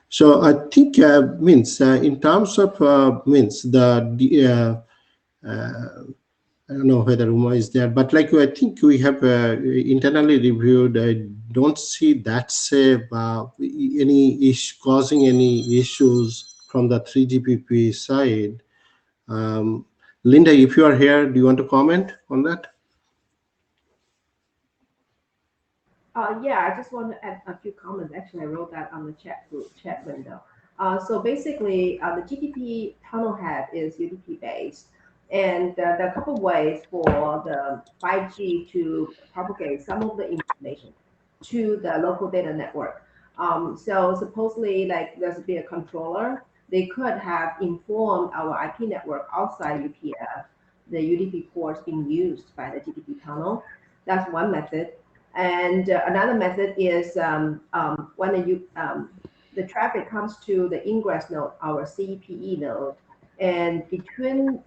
[SPEAKER 10] So I think means in terms of means the I don't know whether Uma is there, but like I think we have internally reviewed. I don't see that's any issue causing any issues from the 3GPP side. Linda, if you are here, do you want to comment on that?
[SPEAKER 7] Yeah, I just want to add a few comments. Actually, I wrote that on the chat window. So basically, the GTP tunnel head is UDP based. And there are a couple of ways for the 5G to propagate some of the information to the local data network. So supposedly, like there's be a controller, they could have informed our IP network outside UPF, the UDP ports being used by the GTP tunnel. That's one method. And another method is when the traffic comes to the ingress node, our CPE node, and between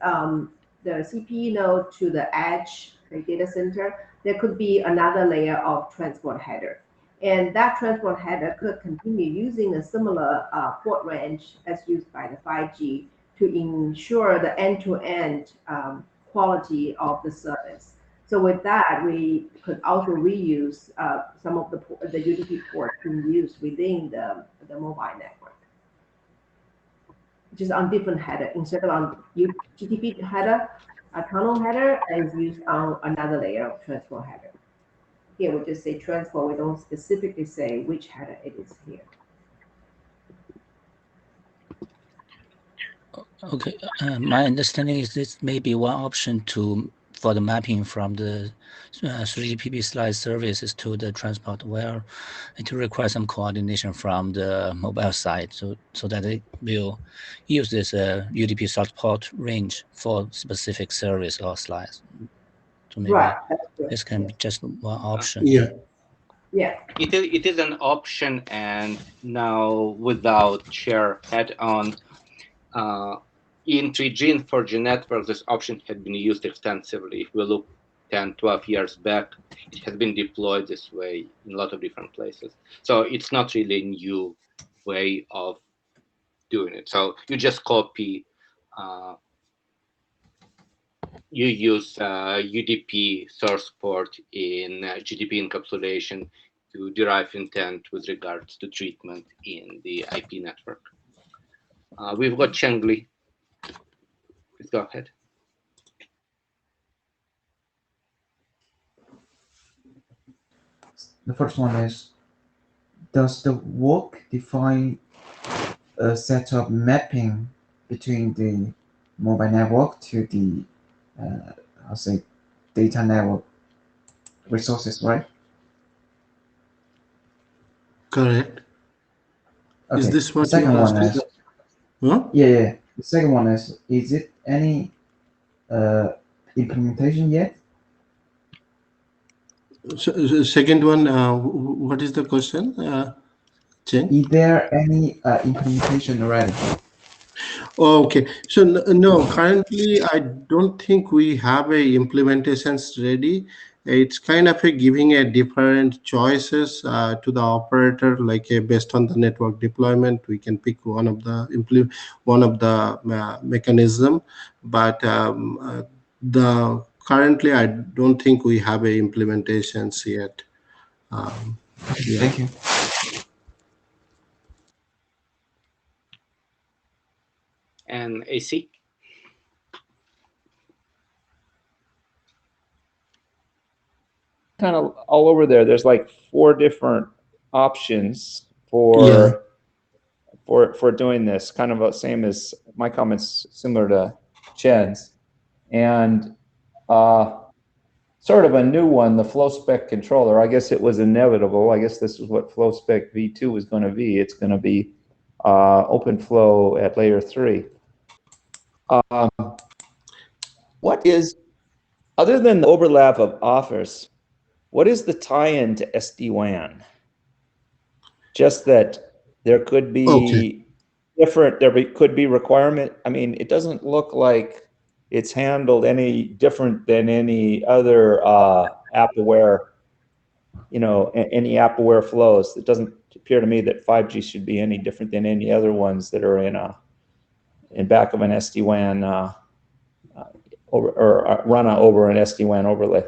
[SPEAKER 7] the CPE node to the edge, the data center, there could be another layer of transport header. And that transport header could continue using a similar port range as used by the 5G to ensure the end-to-end quality of the service. So with that, we could also reuse some of the UDP ports being used within the mobile network, which is on different header. Instead of on GTP header, a tunnel header is used on another layer of transport header. Here we just say transport, we don't specifically say which header it is here.
[SPEAKER 13] Okay, my understanding is this may be one option for the mapping from the 3GPP slice services to the transport, where it requires some coordination from the mobile side, so that it will use this UDP source port range for specific service or slice. So maybe this can be just one option.
[SPEAKER 10] Yeah.
[SPEAKER 7] Yeah.
[SPEAKER 1] It is an option, and now without share head-on. In 3G and 4G networks, this option had been used extensively. If we look 10, 12 years back, it has been deployed this way in a lot of different places. So it's not really a new way of doing it. So you just copy, you use UDP source port in GDP encapsulation to derive intent with regards to treatment in the IP network. We've got Chengli. Please go ahead.
[SPEAKER 14] The first one is, does the work define a set of mapping between the mobile network to the, I'll say, data network resources, right?
[SPEAKER 10] Correct.
[SPEAKER 14] Okay.
[SPEAKER 10] Is this what
[SPEAKER 14] the second one is?
[SPEAKER 10] Huh?
[SPEAKER 14] Yeah. The second one is it any implementation yet?
[SPEAKER 10] So second one, what is the question, Chen?
[SPEAKER 14] Is there any implementation already?
[SPEAKER 10] Oh, okay. So no, currently I don't think we have a implementations ready. it's kind of giving a different choices to the operator, like based on the network deployment, we can pick one of the mechanism, but the currently I don't think we have a implementations yet. Yeah.
[SPEAKER 14] Thank you.
[SPEAKER 1] And AC?
[SPEAKER 15] Kind of all over there. There's like 4 different options
[SPEAKER 10] Yeah.
[SPEAKER 15] for doing this. Kind of the same as my comments, similar to Chen's, and sort of a new one, the flow spec controller. I guess it was inevitable. I guess this is what flow spec v2 is going to be. It's going to be open flow at layer 3. What is, other than the overlap of offers, what is the tie-in to SD-WAN? Just that there could be different, could be requirement. I mean, it doesn't look like it's handled any different than any other app-aware, any app-aware flows. It doesn't appear to me that 5G should be any different than any other ones that are in back of an SD-WAN or run over an SD-WAN overlay.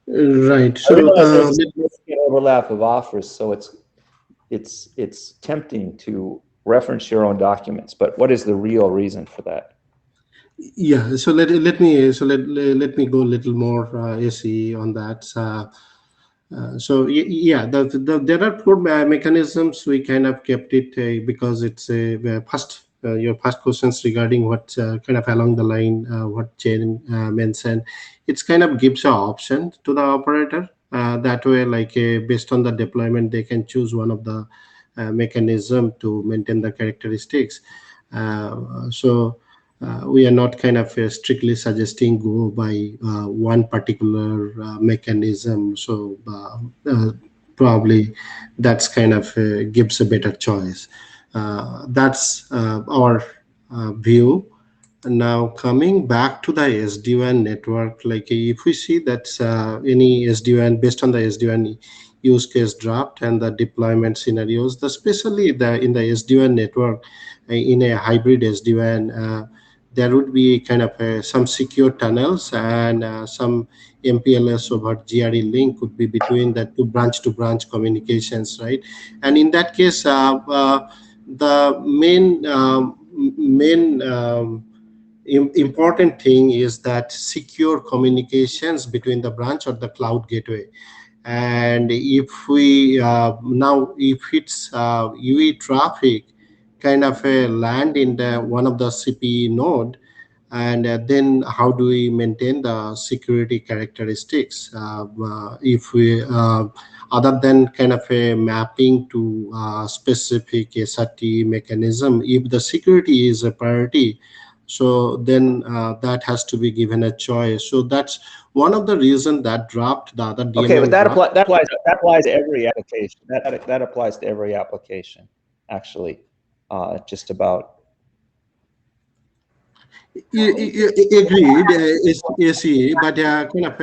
[SPEAKER 10] Right.
[SPEAKER 15] So there's a significant overlap of offers, so it's tempting to reference your own documents. But what is the real reason for that?
[SPEAKER 10] Yeah. So let me go a little more AC on that. Yeah, there are 4 mechanisms. We kind of kept it because it's first. Your first questions regarding what kind of along the line what Chen mentioned, it's kind of gives an option to the operator. That way, like based on the deployment, they can choose one of the mechanism to maintain the characteristics. We are not kind of strictly suggesting go by one particular mechanism. So probably that's kind of gives a better choice. That's our view. Now coming back to the SD-WAN network, like if we see that any SD-WAN based on the SD-WAN use case draft and the deployment scenarios, especially in the SD-WAN network, in a hybrid SD-WAN, there would be kind of some secure tunnels and some MPLS over GRE link could be between the two branch-to-branch communications, right? And in that case, the main important thing is that secure communications between the branch or the cloud gateway. And if we now if it's UE traffic kind of land in the one of the CPE node, and then how do we maintain the security characteristics if we other than kind of a mapping to specific SRT mechanism? If the security is a priority, so then that has to be given a choice. So that's one of the reasons that dropped the other DNL.
[SPEAKER 15] Okay, but that applies to every application. That applies to every application, actually, just about.
[SPEAKER 10] Agreed, AC, but kind of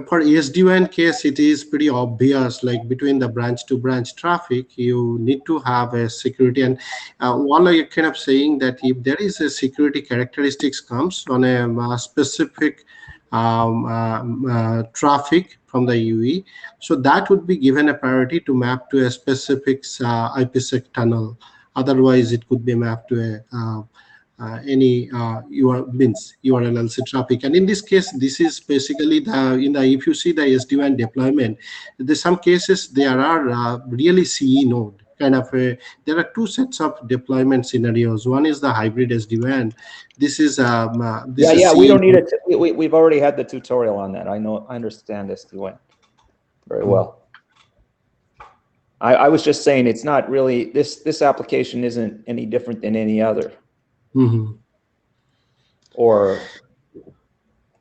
[SPEAKER 10] for SD-WAN case, it is pretty obvious, like between the branch-to-branch traffic, you need to have a security. And while you're kind of saying that if there is a security characteristics comes on a specific traffic from the UE, so that would be given a priority to map to a specific IPsec tunnel. Otherwise, it could be mapped to a any URLLC traffic. And in this case, this is basically if you see the SD-WAN deployment, there's some cases there are really CE node kind of there are 2 sets of deployment scenarios. One is the hybrid SD-WAN. This is
[SPEAKER 15] we don't need it. We've already had the tutorial on that. I understand SD-WAN very well. I was just saying it's not really this application isn't any different than any other.
[SPEAKER 10] Mm-hmm.
[SPEAKER 15] Or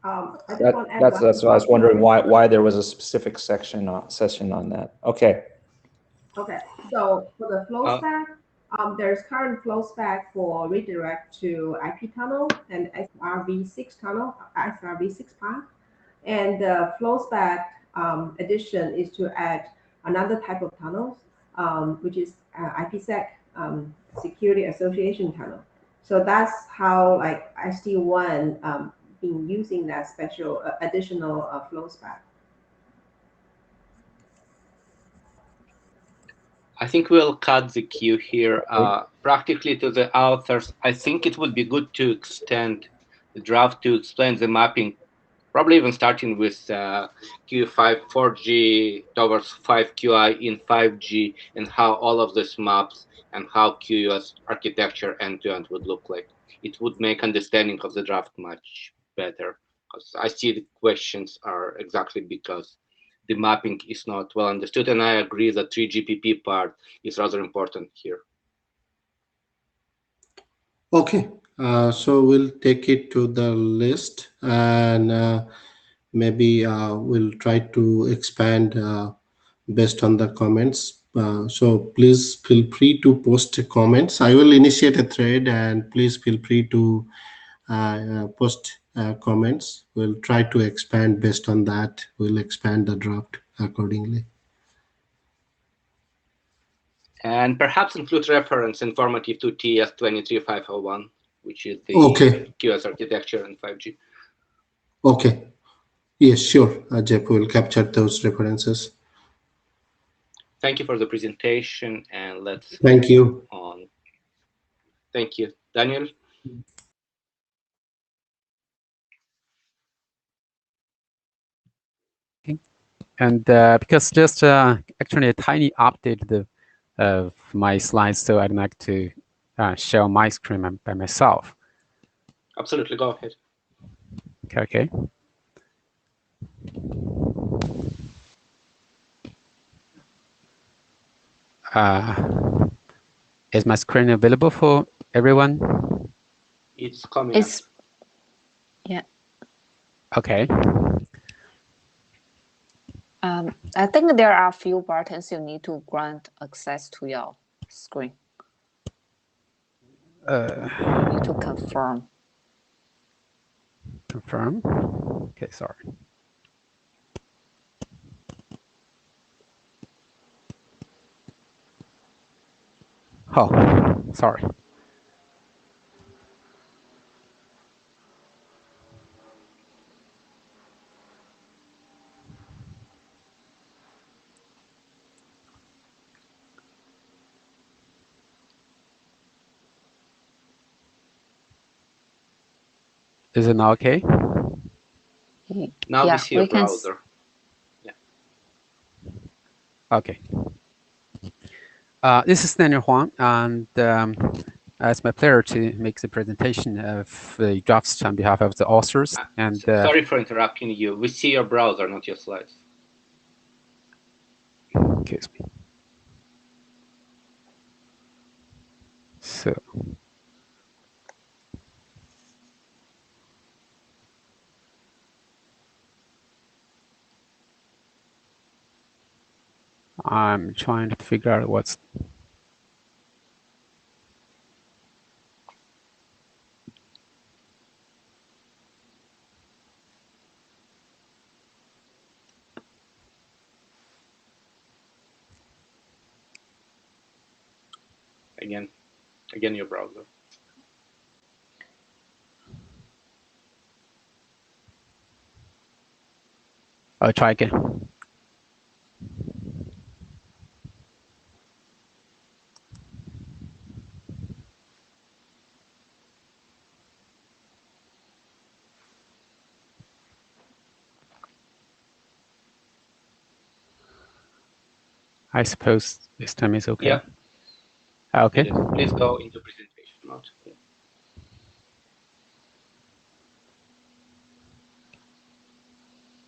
[SPEAKER 15] that's why I was wondering why there was a specific session on that. Okay.
[SPEAKER 7] Okay. So for the flow stack, There's current flow spec for redirect to IP tunnel and SRv6 tunnel, SRv6 path. And the flow spec addition is to add another type of tunnels, which is IPsec Security Association tunnel. So that's how like SD1 been using that special additional flow spec.
[SPEAKER 1] I think we'll cut the queue here. Practically to the authors, I think it would be good to extend the draft to explain the mapping, probably even starting with Q5 4G towards 5QI in 5G, and how all of this maps and how QoS architecture end-to-end would look like. It would make understanding of the draft much better, because I see the questions are exactly because the mapping is not well understood, and I agree that 3GPP part is rather important here.
[SPEAKER 10] Okay, so we'll take it to the list, and maybe we'll try to expand based on the comments. So please feel free to post comments. I will initiate a thread, and please feel free to post comments. We'll try to expand based on that. We'll expand the draft accordingly.
[SPEAKER 1] And perhaps include reference informative to TS23501, which is the QoS architecture in 5G.
[SPEAKER 10] Okay. Yes, sure. Jeff will capture those references.
[SPEAKER 1] Thank you for the presentation, and let's
[SPEAKER 10] Thank you.
[SPEAKER 1] on. Thank you. Daniel?
[SPEAKER 16] And because just actually a tiny update of my slides, so I'd like to share my screen by myself.
[SPEAKER 1] Absolutely, go ahead.
[SPEAKER 16] Okay. Is my screen available for everyone?
[SPEAKER 1] It's coming.
[SPEAKER 3] Yeah.
[SPEAKER 16] Okay.
[SPEAKER 3] I think there are a few buttons you need to grant access to your screen. You need to confirm.
[SPEAKER 16] Confirm. Okay, sorry. Oh, sorry. Is it now okay?
[SPEAKER 1] Now we see your browser. Yeah.
[SPEAKER 16] Okay. This is Daniel Huang, and it's my pleasure to make the presentation of the drafts on behalf of the authors. And
[SPEAKER 1] sorry for interrupting you. We see your browser, not your slides.
[SPEAKER 16] Excuse me. So. I'm trying to figure out what's.
[SPEAKER 1] Again, your browser.
[SPEAKER 16] I'll try again. I suppose this time is okay.
[SPEAKER 1] Yeah.
[SPEAKER 16] Okay.
[SPEAKER 1] Please go into presentation mode. Yeah.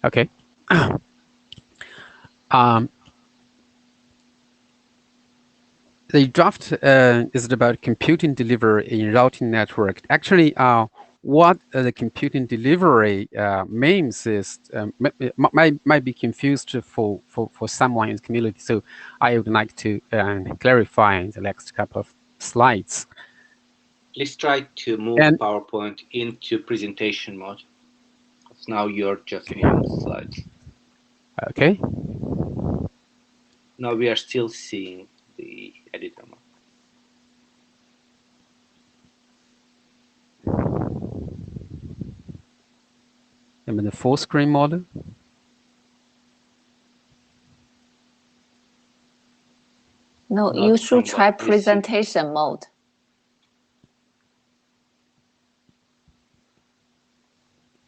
[SPEAKER 16] Okay. The draft is about computing delivery in routing network. Actually, what the computing delivery means is might be confused for someone in the community. So I would like to clarify in the next couple of slides.
[SPEAKER 1] Please try to move PowerPoint into presentation mode. Because now you're just viewing the slides.
[SPEAKER 16] Okay.
[SPEAKER 1] Now we are still seeing the editor mode.
[SPEAKER 16] I'm in the full screen mode.
[SPEAKER 3] No, you should try presentation mode.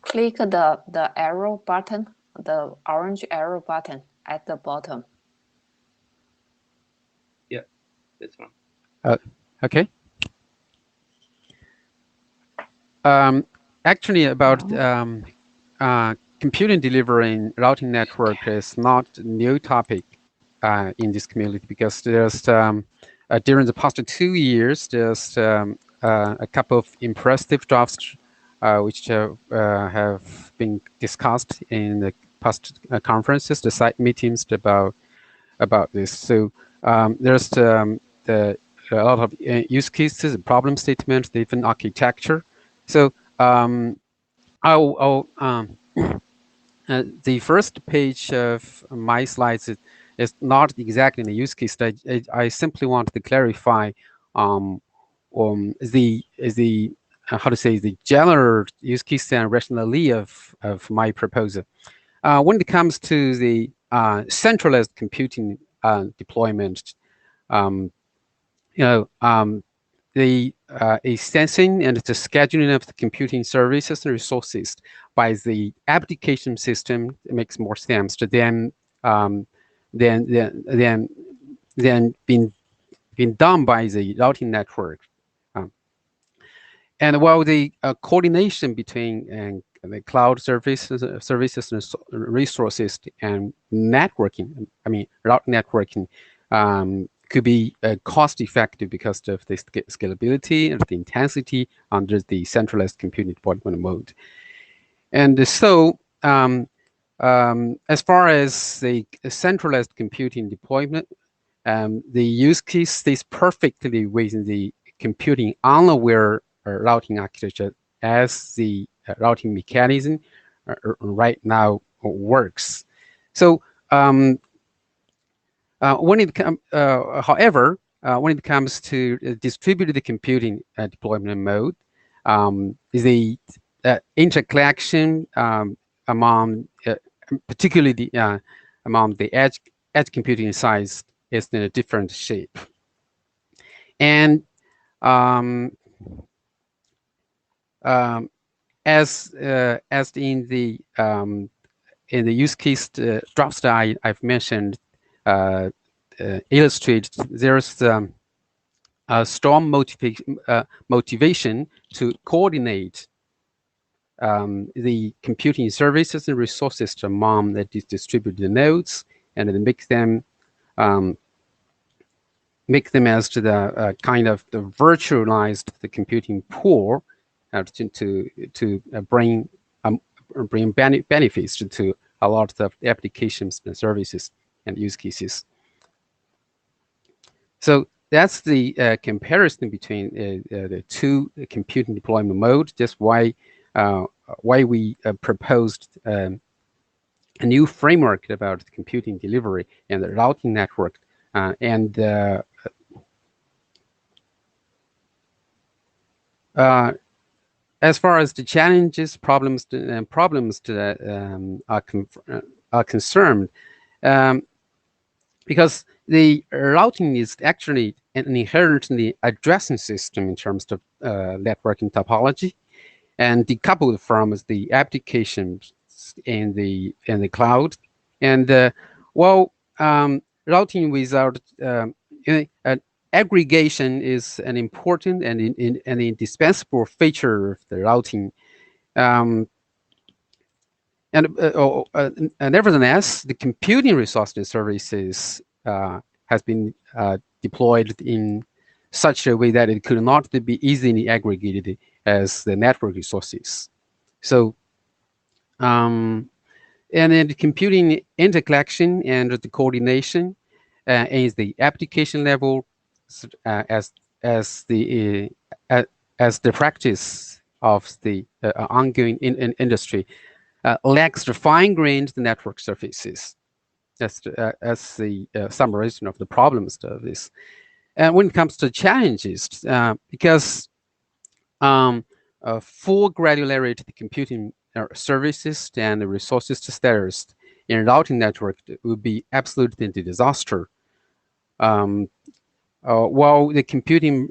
[SPEAKER 3] Click the arrow button, the orange arrow button at the bottom.
[SPEAKER 1] Yeah, that's one.
[SPEAKER 16] Okay. Actually, about computing delivery and routing network is not a new topic in this community, because there's during the past 2 years, there's a couple of impressive drafts which have been discussed in the past conferences, the site meetings about this. So there's a lot of use cases, problem statements, different architecture. So the first page of my slides is not exactly the use case. I simply want to clarify the how to say the general use case and rationale of my proposal. When it comes to the centralized computing deployment, the sensing and the scheduling of the computing services and resources by the application system makes more sense than being done by the routing network. And while the coordination between the cloud services and resources and networking, route networking, could be cost-effective because of the scalability and the intensity under the centralized computing deployment mode. And so, as far as the centralized computing deployment, the use case stays perfectly within the computing unaware routing architecture as the routing mechanism right now works. So, however, when it comes to distributed computing deployment mode, the interconnection among, particularly among the edge computing size, is in a different shape. And as in the use case drops that I've mentioned, illustrate there's a strong motivation to coordinate the computing services and resources among the distributed nodes, and then make them as to the kind of the virtualized the computing pool to bring benefits to a lot of applications and services and use cases. So that's the comparison between the two computing deployment modes. That's why we proposed a new framework about computing delivery and the routing network. As far as the challenges, problems are concerned, because the routing is actually an inherently addressing system in terms of networking topology, and decoupled from the applications in the cloud. And while routing without aggregation is an important and an indispensable feature of the routing. Nevertheless, the computing resources services has been deployed in such a way that it could not be easily aggregated as the network resources. So, and then the computing interconnection and the coordination is the application level, as as the practice of the ongoing industry lacks the fine-grained network surfaces. That's the summation of the problems of this. And when it comes to challenges, because full granularity computing services and resources to status in routing network would be absolutely a disaster. While the computing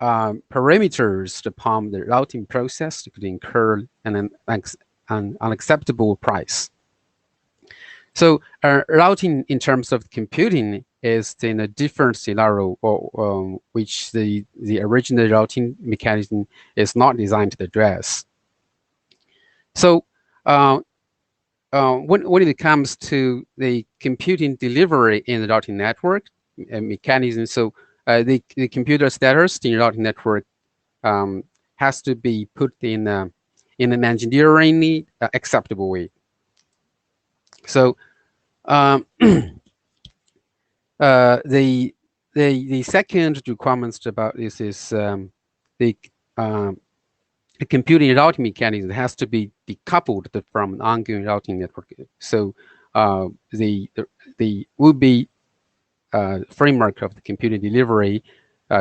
[SPEAKER 16] parameters upon the routing process could incur an unacceptable price. So routing in terms of computing is in a different scenario, which the original routing mechanism is not designed to address. So when it comes to the computing delivery in the routing network mechanism, so the computer status in routing network has to be put in an engineeringly acceptable way. So the second requirement about this is the computing routing mechanism has to be decoupled from an ongoing routing network. So the would-be framework of the computing delivery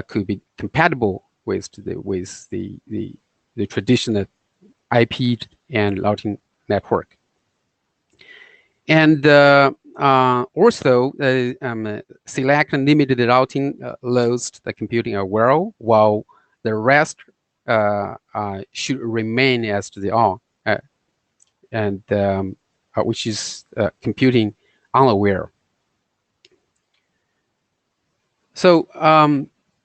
[SPEAKER 16] could be compatible with the traditional IP and routing network. And also, select and limited routing loads to the computing AERO, while the rest should remain as they are, and which is computing unaware. So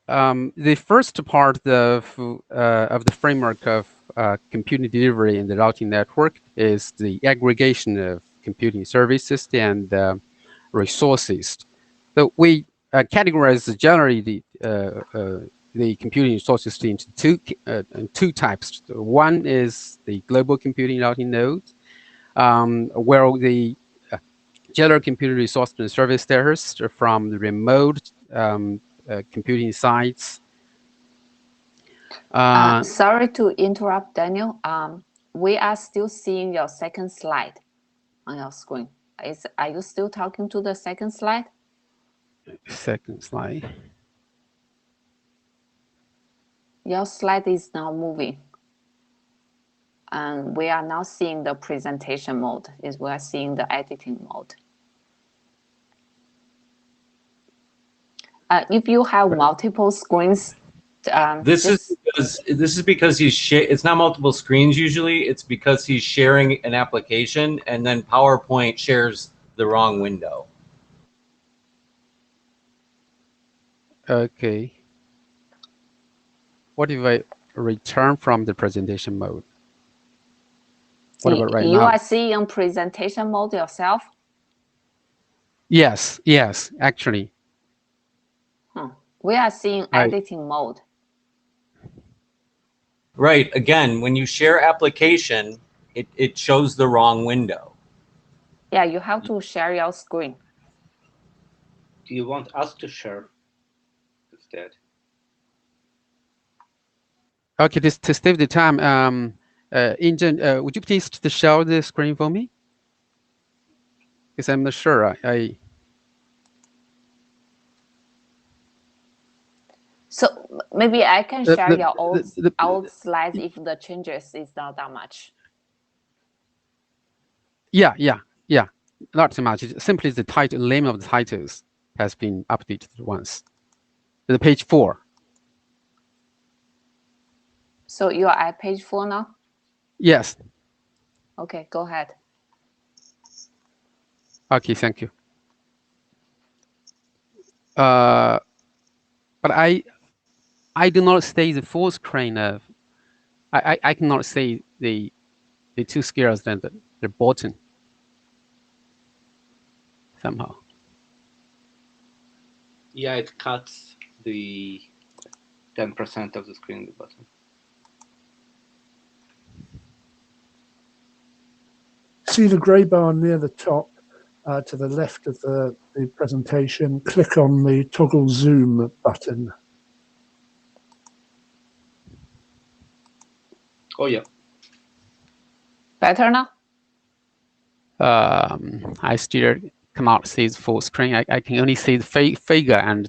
[SPEAKER 16] the first part of the framework of computing delivery in the routing network is the aggregation of computing services and resources. So we categorize generally the computing resources into two types. One is the global computing routing nodes, where the general computing resource and service status from the remote computing sites.
[SPEAKER 3] Sorry to interrupt, Daniel. We are still seeing your second slide on your screen. Are you still talking to the second slide?
[SPEAKER 16] Second slide.
[SPEAKER 3] Your slide is now moving. And we are now seeing the presentation mode, we are seeing the editing mode. If you have multiple screens,
[SPEAKER 17] this is because he's it's not multiple screens usually. It's because he's sharing an application and then PowerPoint shares the wrong window.
[SPEAKER 16] Okay. What if I return from the presentation mode? What about right now?
[SPEAKER 3] You are seeing presentation mode yourself?
[SPEAKER 16] Yes, actually.
[SPEAKER 3] We are seeing editing mode.
[SPEAKER 17] Right. Again, when you share application, it shows the wrong window.
[SPEAKER 3] Yeah, you have to share your screen.
[SPEAKER 1] Do you want us to share instead?
[SPEAKER 16] Okay, to save the time, Injun, would you please to share the screen for me? Because I'm not sure.
[SPEAKER 3] So maybe I can share your old slides if the changes is not that much.
[SPEAKER 16] Yeah. Not so much. It's simply the title, name of the titles has been updated once. The page 4.
[SPEAKER 3] So you are at page 4 now?
[SPEAKER 16] Yes.
[SPEAKER 3] Okay, go ahead.
[SPEAKER 16] Okay, thank you. But I do not see the full screen of. I cannot see the two squares and the button somehow.
[SPEAKER 1] Yeah, it cuts the 10% of the screen, the button.
[SPEAKER 6] See the gray bar near the top to the left of the presentation. Click on the toggle zoom button.
[SPEAKER 1] Oh yeah.
[SPEAKER 3] Better now?
[SPEAKER 16] I still cannot see the full screen. I can only see the figure and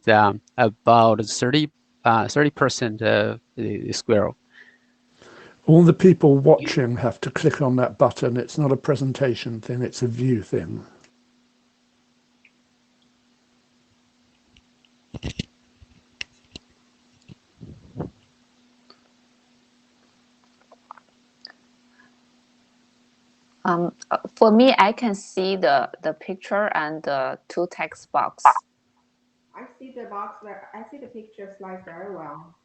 [SPEAKER 16] about 30% of the square.
[SPEAKER 6] All the people watching have to click on that button. It's not a presentation thing, it's a view thing.
[SPEAKER 3] For me, I can see the picture and the two text box.
[SPEAKER 7] I see the box where I see the picture slide very well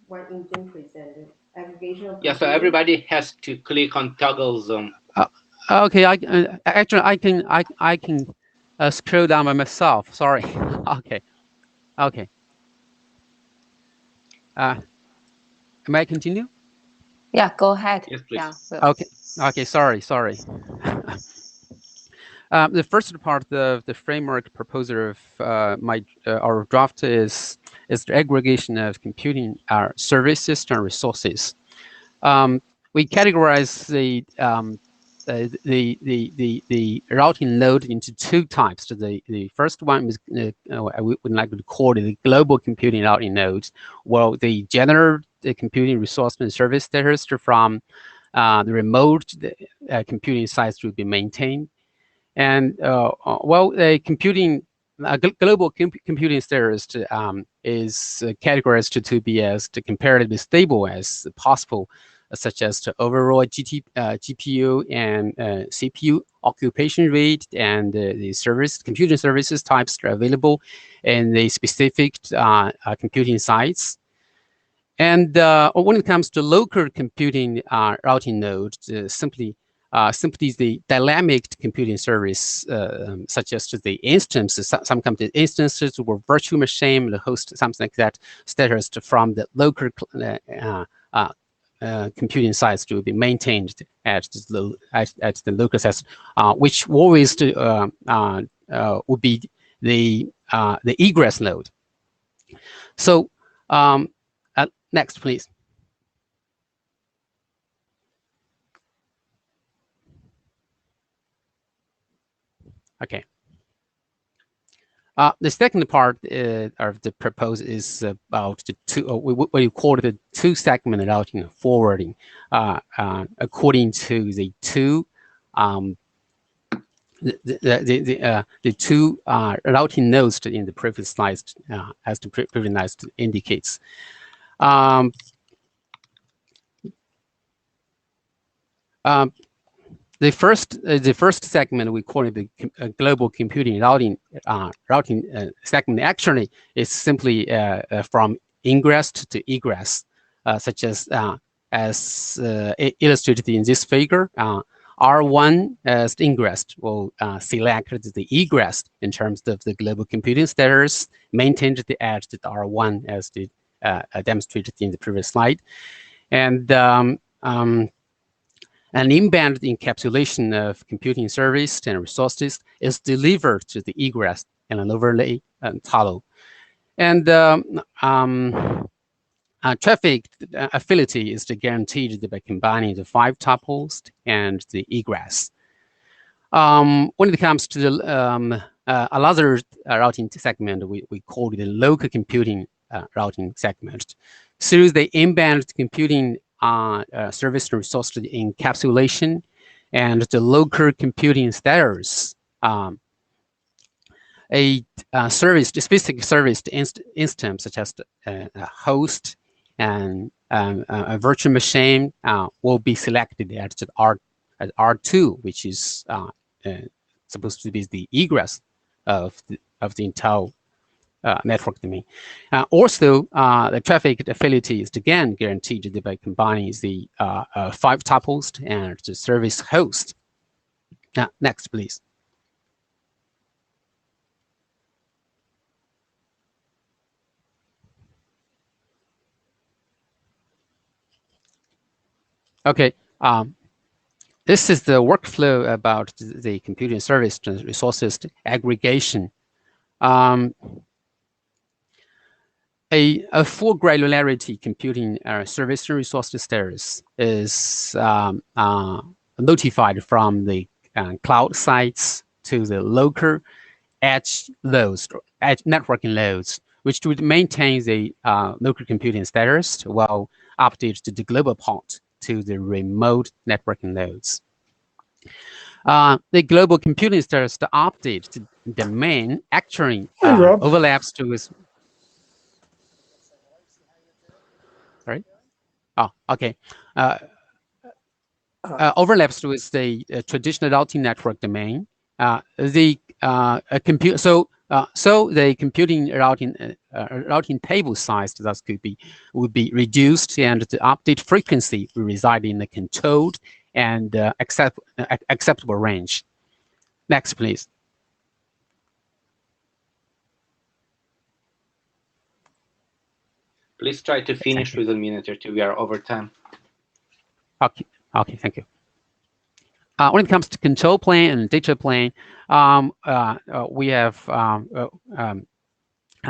[SPEAKER 7] when Engine presented aggregation.
[SPEAKER 1] Yeah, so everybody has to click on toggle zoom.
[SPEAKER 16] Okay, actually I can scroll down by myself. Sorry. Okay. May I continue?
[SPEAKER 3] Yeah, go ahead.
[SPEAKER 1] Yes, please.
[SPEAKER 3] Yeah.
[SPEAKER 16] Okay. Sorry. The first part of the framework proposal of our draft is the aggregation of computing services and resources. We categorize the routing node into two types. The first one is we would like to call it the global computing routing node. Well, the general computing resource and service status from the remote computing sites will be maintained. And well, the global computing status is categorized to be as comparatively stable as possible, such as the overall GPU and CPU occupation rate and the computing services types that are available in the specific computing sites. And when it comes to local computing routing nodes, simply the dynamic computing service, such as the instances, some computing instances or virtual machine, the host, something like that, status from the local computing sites to be maintained at the local sites, which always would be the egress node. So next, please. Okay. The second part of the proposal is about the what you call the two-segment routing forwarding, according to the two the two routing nodes in the previous slides, as the previous slide indicates. The first segment, we call it the global computing routing segment. Actually, it's simply from ingress to egress, such as illustrated in this figure. R1 as the ingress will select the egress in terms of the global computing status, maintained the edge at R1 as the demonstrated in the previous slide, and an inbound encapsulation of computing service and resources is delivered to the egress in an overlay tunnel. And traffic affinity is guaranteed by combining the 5 tuples and the egress. When it comes to the another routing segment, we call it the local computing routing segment. Through the inbound computing service and resource encapsulation and the local computing status, a specific service instance such as a host and a virtual machine will be selected at R2, which is supposed to be the egress of the entire network domain. Also, the traffic affinity is again guaranteed by combining the 5 tuples and the service host. Next, please. Okay. This is the workflow about the computing service resources aggregation. A full granularity computing service and resource status is notified from the cloud sites to the local edge loads, edge networking loads, which would maintain the local computing status while update the global port to the remote networking nodes. The global computing status update to domain actually overlaps to with. Sorry. Oh, okay. Overlaps with the traditional routing network domain. The compute so the computing routing table size thus would be reduced, and the update frequency will reside in the controlled and acceptable range. Next, please.
[SPEAKER 1] Please try to finish with a minute or two. We are over time.
[SPEAKER 16] Okay. Okay. Thank you. When it comes to control plane and data plane, we have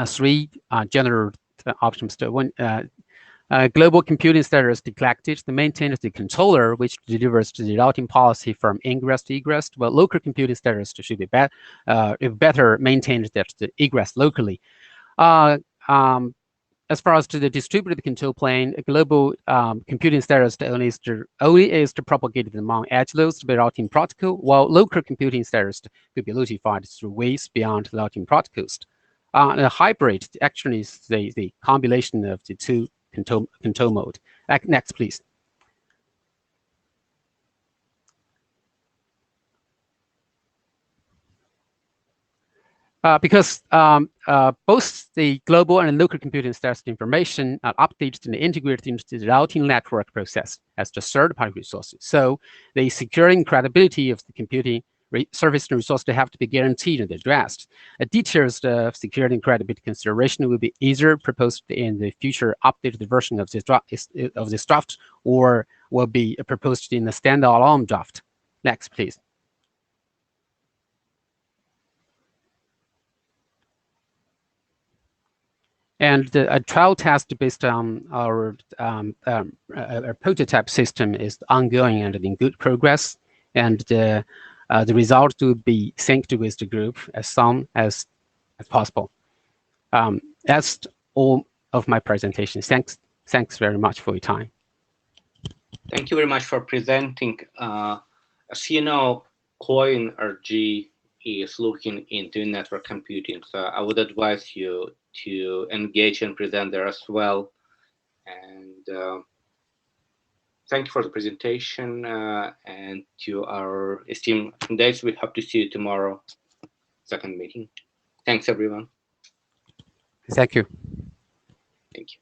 [SPEAKER 16] three general options. One, global computing status declected. The maintains the controller, which delivers the routing policy from ingress to egress. Well, local computing status should be better maintained that the egress locally. As far as to the distributed control plane, global computing status only is to propagate among edge loads by routing protocol, while local computing status could be notified through ways beyond the routing protocols. The hybrid actually is the combination of the two control mode. Next, please. Because both the global and local computing status information are updated and integrated into the routing network process as the third-party resources. So the security and credibility of the computing service and resource to have to be guaranteed and addressed. Details of security and credibility consideration will be either proposed in the future updated version of this draft, or will be proposed in the standalone draft. Next, please. And a trial test based on our prototype system is ongoing and in good progress. And the result will be synced with the group as soon as possible. That's all of my presentation. Thanks very much for your time.
[SPEAKER 1] Thank you very much for presenting. As you know, CoinRG is looking into network computing. So I would advise you to engage and present there as well. And thank you for the presentation. And to our esteemed attendees, we hope to see you tomorrow, second meeting. Thanks, everyone.
[SPEAKER 16] Thank you.
[SPEAKER 1] Thank you.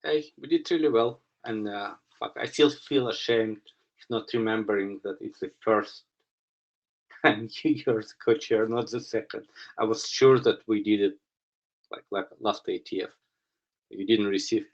[SPEAKER 1] Hey, we did really well, and I still feel ashamed not remembering that it's the first time you're the co-chair, not the second. I was sure that we did it like last ATF. You didn't receive